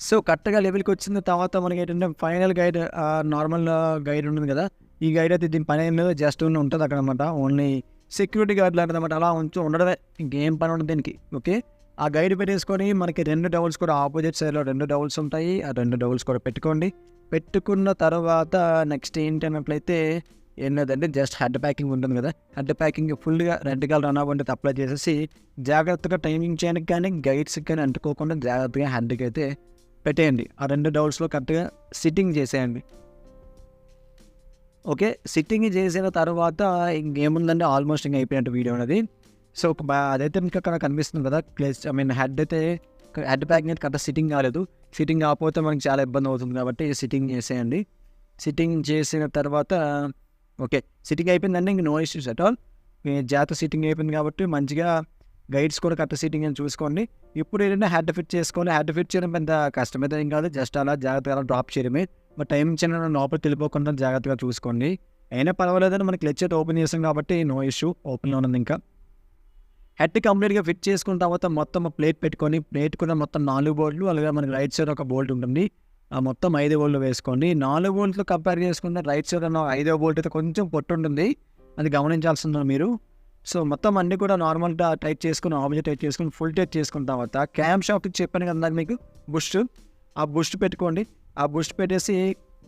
సో కరెక్ట్గా లెవెల్కి వచ్చిన తర్వాత మనకి ఏంటంటే ఫైనల్ గైడ్ నార్మల్ గైడ్ ఉంటుంది కదా, ఈ గైడ్ అయితే దీని పని అనేది జస్ట్ ఉంటుంది అక్కడ అనమాట. ఓన్లీ సెక్యూరిటీ గార్డ్ లాంటిది అనమాట. అలా ఉండడమే, ఇంకేం పని ఉండదు దీనికి. ఓకే, ఆ గైడ్ పెట్టేసుకొని మనకి 2 డౌల్స్ కూడా ఆపోజిట్ సైడ్‌లో 2 డౌల్స్ ఉంటాయి. ఆ 2 డౌల్స్ కూడా పెట్టుకోండి. పెట్టుకున్న తర్వాత నెక్స్ట్ ఏంటన్నట్లయితే ఏం లేదండి, జస్ట్ హెడ్ ప్యాకింగ్ ఉంటుంది కదా, హెడ్ ప్యాకింగ్ ఫుల్‌గా రెడ్ కలర్ అనాబంటిది అప్లై చేసేసి జాగ్రత్తగా టైమింగ్ చేయడానికి కానీ గైడ్స్‌కి కానీ అంటుకోకుండా జాగ్రత్తగా హెడ్‌కి అయితే పెట్టేయండి. ఆ 2 డౌల్స్‌లో కరెక్ట్గా సిట్టింగ్ చేసేయండి. ఓకే. సిట్టింగ్ చేసిన తర్వాత ఇంకేముందండి, ఆల్మోస్ట్ ఇంక అయిపోయినట్టు వీడియో అనేది. సో, అదైతే మీకు అక్కడ కనిపిస్తుంది కదా, హెడ్ అయితే హెడ్ ప్యాకింగ్ అయితే కరెక్ట్‌గా సిట్టింగ్ కాలేదు. సిట్టింగ్ కాకపోతే మనకి చాలా ఇబ్బంది అవుతుంది కాబట్టి సిట్టింగ్ చేసేయండి. సిట్టింగ్ చేసిన తర్వాత ఓకే. సిట్టింగ్ అయిపోయిందండి. ఇంక నో ఇష్యూస్ అట్ ఆల్. మీ జాగ్రత్త సిట్టింగ్ అయిపోయింది కాబట్టి మంచిగా గైడ్స్ కూడా కరెక్ట్ సిట్టింగ్ అని చూసుకోండి. ఇప్పుడు ఏంటంటే హెడ్ ఫిట్ చేసుకోవాలి. హెడ్ ఫిట్ చేయడం పెద్ద కష్టమైతే ఏం కాదు. జస్ట్ అలా జాగ్రత్తగా అలా డ్రాప్ చేయడమే. బట్ టైమింగ్ చిన్న లోపలికి వెళ్ళిపోకుండా జాగ్రత్తగా చూసుకోండి. అయినా పర్వాలేదని మనకి క్లచ్ అయితే ఓపెన్ చేసాం కాబట్టి నో ఇష్యూ. ఓపెన్‌లో ఉన్నది ఇంకా. హెడ్ కంప్లీట్‌గా ఫిట్ చేసుకున్న తర్వాత మొత్తం ప్లేట్ పెట్టుకొని, ప్లేట్ కూడా మొత్తం 4 బోల్ట్లు, అలాగే మనకి రైట్ సైడ్ ఒక బోల్ట్ ఉంటుంది. ఆ మొత్తం 5 బోల్ట్లు వేసుకోండి. 4 బోల్ట్‌తో కంపేర్ చేసుకుంటే రైట్ సైడ్ ఉన్న 5వ బోల్ట్ అయితే కొంచెం పొట్టుంటుంది. అది గమనించాల్సింది మీరు. సో, మొత్తం అన్నీ కూడా నార్మల్‌గా టైట్ చేసుకొని, ఆబ్జెక్ట్ టైట్ చేసుకొని, ఫుల్ టైట్ చేసుకున్న తర్వాత క్యామ్ షాఫ్ట్‌కి చెప్పాను కదా ఇందాక మీకు బూస్ట్. ఆ బూస్ట్ పెట్టుకోండి. ఆ బూస్ట్ పెట్టేసి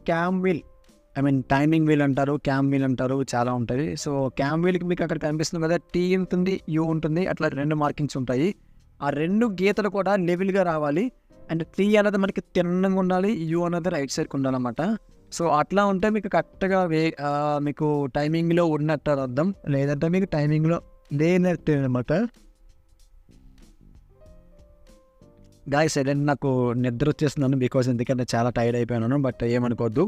క్యామ్ వీల్, టైమింగ్ వీల్ అంటారు, క్యామ్ వీల్ అంటారు, చాలా ఉంటాయి. సో, క్యామ్ వీల్‌కి మీకు అక్కడ కనిపిస్తుంది కదా, టీ ఉంటుంది, యూ ఉంటుంది, అట్లా 2 మార్కింగ్స్ ఉంటాయి. ఆ 2 గీతలు కూడా లెవెల్‌గా రావాలి. అండ్ టీ అనేది మనకి తిన్నంగా ఉండాలి, యూ అనేది రైట్ సైడ్‌కి ఉండాలన్నమాట. సో, అట్లా ఉంటే మీకు కరెక్ట్‌గా మీకు టైమింగ్‌లో ఉన్నట్టు అని అర్థం. లేదంటే మీకు టైమింగ్‌లో లేనట్టే అనమాట. గాయ్స్ సడెన్‌గా నాకు నిద్ర వచ్చేస్తుందండి. బికాజ్ ఎందుకంటే చాలా టైర్డ్ అయిపోయాను. బట్ ఏమనుకోవద్దు.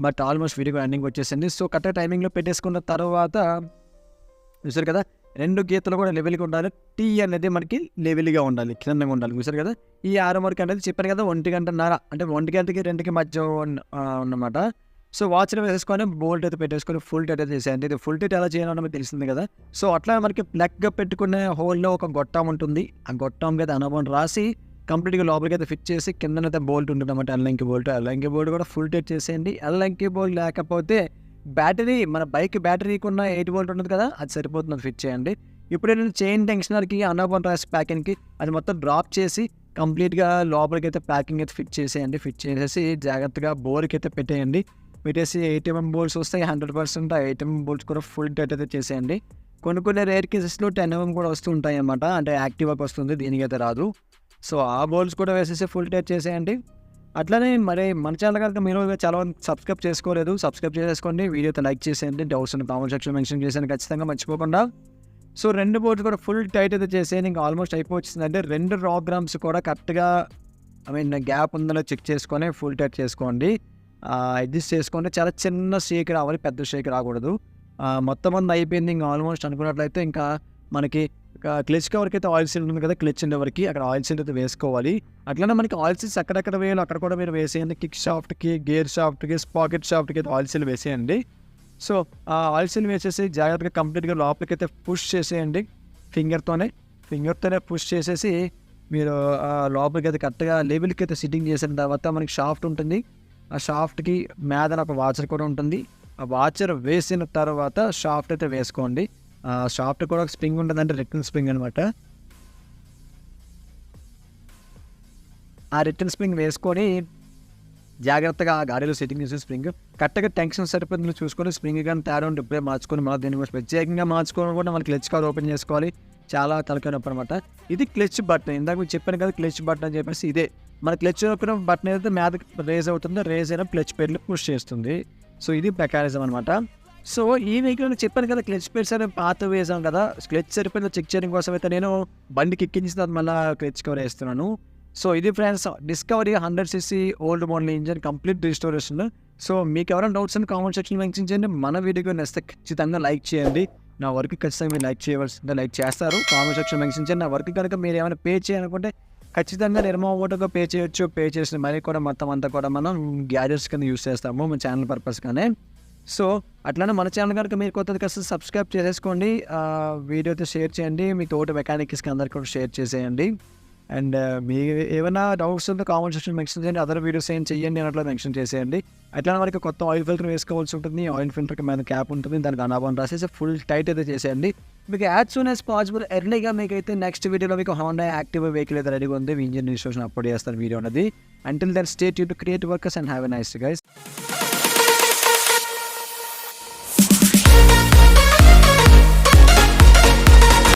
బట్ ఆల్మోస్ట్ వీడియో ఎండింగ్ వచ్చేసింది. సో, కరెక్ట్‌గా టైమింగ్‌లో పెట్టేసుకున్న తర్వాత చూసారు కదా, 2 గీతలు కూడా లెవెల్‌గా ఉండాలి. టీ అనేది మనకి లెవెల్‌గా ఉండాలి, కిందంగా ఉండాలి. చూసారు కదా, ఈ ఆరో మార్క్ అనేది చెప్పాను కదా 1:30 అంటే 1:00కి 2కి మధ్య అన్నమాట. సో, వాచ్‌లో వేసేసుకొని బోల్ట్ అయితే పెట్టేసుకొని ఫుల్ టైట్ అయితే చేసేయండి. ఇది ఫుల్ టైట్ ఎలా చేయాలో మీకు తెలిసింది కదా. సో, అట్లా మనకి ప్లగ్‌గా పెట్టుకునే హోల్‌లో ఒక గొట్టం ఉంటుంది. ఆ గొట్టం మీద అనబోన్ రాసి కంప్లీట్‌గా లోపలికైతే ఫిట్ చేసి కిందనైతే బోల్ట్ ఉంటుందన్నమాట, ఎల్లంకి బోల్ట్. ఎల్లంకి బోల్ట్ కూడా ఫుల్ టైట్ చేసేయండి. ఎల్లంకి బోల్ట్ లేకపోతే బ్యాటరీ, మన బైక్ బ్యాటరీకున్న 8 వోల్ట్ ఉంటుంది కదా, అది సరిపోతుంది, ఫిట్ చేయండి. ఇప్పుడు ఏంటంటే చైన్ టెన్షనర్‌కి, అనబోన్ రాసి ప్యాకింగ్‌కి అది మొత్తం డ్రాప్ చేసి కంప్లీట్‌గా లోపలికైతే ప్యాకింగ్ అయితే ఫిట్ చేసేయండి. ఫిట్ చేసేసి జాగ్రత్తగా బోర్‌కైతే పెట్టేయండి. పెట్టేసి 8 mm బోల్ట్స్ వస్తాయి 100%. ఆ 8 mm బోల్ట్స్ కూడా ఫుల్ టైట్ అయితే చేసేయండి. కొన్ని రేర్ కేసెస్‌లో 10 mm కూడా వస్తూ ఉంటాయి అన్నమాట. అంటే యాక్టివాకి వస్తుంది, దీనికైతే రాదు. సో, ఆ బోల్ట్స్ కూడా వేసేసి ఫుల్ టైట్ చేసేయండి. అట్లనే మరి మన ఛానల్ కనుక మీరు చాలా మంది సబ్స్క్రైబ్ చేసుకోలేదు, సబ్స్క్రైబ్ చేసేసుకోండి. వీడియో అయితే లైక్ చేసేయండి. డౌట్స్ ఉన్న కామెంట్ సెక్షన్‌లో మెన్షన్ చేసేయండి ఖచ్చితంగా మర్చిపోకుండా. సో, 2 బోల్ట్స్ కూడా ఫుల్ టైట్ అయితే చేసేయండి. ఇంకా ఆల్మోస్ట్ అయిపోవచ్చిందంటే 2 రాక్ గ్రామ్స్ కూడా కరెక్ట్‌గా గ్యాప్ ఉందో చెక్ చేసుకొని ఫుల్ టైట్ చేసుకోండి. అడ్జస్ట్ చేసుకోండి. చాలా చిన్న షేక్ రావాలి, పెద్ద షేక్ రాకూడదు. మొత్తం అంతా అయిపోయింది. ఇంకా ఆల్మోస్ట్ అనుకున్నట్లయితే ఇంకా మనకి క్లచ్ కవర్కి అయితే ఆయిల్ సీల్ ఉంది కదా, క్లచ్ వరకు అక్కడ ఆయిల్ సీల్ అయితే వేసుకోవాలి. అట్లనే మనకి ఆయిల్ సీల్స్ ఎక్కడెక్కడ వేయాలో అక్కడ కూడా మీరు వేసేయండి. కిక్ షాఫ్ట్‌కి, గేర్ షాఫ్ట్‌కి, స్పాకెట్ షాఫ్ట్‌కి అయితే ఆయిల్ సీల్ వేసేయండి. సో, ఆ ఆయిల్ సీల్ వేసేసి జాగ్రత్తగా కంప్లీట్‌గా లోపలికైతే పుష్ చేసేయండి. ఫింగర్తోనే పుష్ చేసేసి మీరు లోపలికైతే కరెక్ట్గా లెవెల్కి అయితే సిట్టింగ్ చేసిన తర్వాత మనకి షాఫ్ట్ ఉంటుంది. ఆ షాఫ్ట్‌కి మీదన ఒక వాచర్ కూడా ఉంటుంది. ఆ వాచర్ వేసిన తర్వాత షాఫ్ట్ అయితే వేసుకోండి. షాఫ్ట్ కూడా ఒక స్ప్రింగ్ ఉంటుందంటే రిటర్న్ స్ప్రింగ్ అనమాట. ఆ రిటర్న్ స్ప్రింగ్ వేసుకొని జాగ్రత్తగా ఆ గాడిలో సెట్టింగ్ చేసిన స్ప్రింగ్ కరెక్ట్గా టెన్షన్ సరిపోతుంది చూసుకొని, స్ప్రింగ్ కానీ తేడా ఉంటే ఇప్పుడే మార్చుకొని, మళ్ళీ దీన్ని ప్రత్యేకంగా మార్చుకోవడం కూడా మనకి క్లచ్ కవర్ ఓపెన్ చేసుకోవాలి. చాలా తలకాయ నొప్పి అనమాట. ఇది క్లచ్ బటన్. ఇందాక మీకు చెప్పాను కదా క్లచ్ బటన్ అని చెప్పేసి, ఇదే మన క్లచ్ నొక్కిన బటన్ ఏదైతే మీదకి రేజ్ అవుతుందో, రేజ్ అయిన క్లచ్ పేర్లు పుష్ చేస్తుంది. సో, ఇది మెకానిజం అనమాట. సో, ఈ వెహికల్ చెప్పాను కదా క్లచ్ పేర్స్ అనేవి పాత వేసాం కదా, క్లచ్ సరిపోయిందో చెక్ చేయడం కోసం అయితే నేను బండికి ఎక్కించిన తర్వాత మళ్ళీ క్లచ్ కవర్ వేస్తున్నాను. సో, ఇది friends discovery 100cc old model engine complete restoration. So, మీకు ఎవరైనా డౌట్స్ అని కామెంట్ సెక్షన్లో మెన్షన్ చేయండి. మన వీడియోకి నచ్చితే ఖచ్చితంగా లైక్ చేయండి. నా వర్క్ ఖచ్చితంగా మీరు లైక్ చేయవలసిందే, లైక్ చేస్తారు. కామెంట్ సెక్షన్ మెన్షన్ చేయండి. నా వర్క్ కనుక మీరు ఏమైనా పే చేయాలనుకుంటే ఖచ్చితంగా నిర్మోటోగా పే చేయొచ్చు. పే చేసిన మనీ కూడా మొత్తం అంతా కూడా మనం గ్యాజెట్స్ కింద యూస్ చేస్తాము మన ఛానల్ పర్పస్గానే. సో, అట్లనే మన ఛానల్ కనుక మీరు కొత్తది కాస్త సబ్స్క్రైబ్ చేసేసుకోండి. వీడియో అయితే షేర్ చేయండి. మీ తోటి మెకానిక్స్కి అందరికీ కూడా షేర్ చేసేయండి. అండ్ మీ ఏమైనా డౌట్స్ ఉంటే కామెంట్ సెక్షన్ మెన్షన్ చేయండి. అదర్ వీడియోస్ ఏం చేయండి అని అట్లా మెన్షన్ చేసేయండి. అట్లా మనకి కొత్త ఆయిల్ ఫిల్టర్ వేసుకోవాల్సి ఉంటుంది. ఆయిల్ ఫిల్టర్కి మీద క్యాప్ ఉంటుంది, దానికి అనబోన్ రాసేసి ఫుల్ టైట్ అయితే చేసేయండి. మీకు యాజ్ సూన్ యాజ్ పాసిబుల్ ఎర్లీగా మీకైతే నెక్స్ట్ వీడియోలో మీకు హోండా యాక్టివ్ వెహికల్ అయితే రెడీగా ఉంది. ఇంజిన్ రిజిస్ట్రేషన్ అప్లోడ్ చేస్తారు వీడియో అనేది. Until then stay tuned to create workers and have a nice day guys.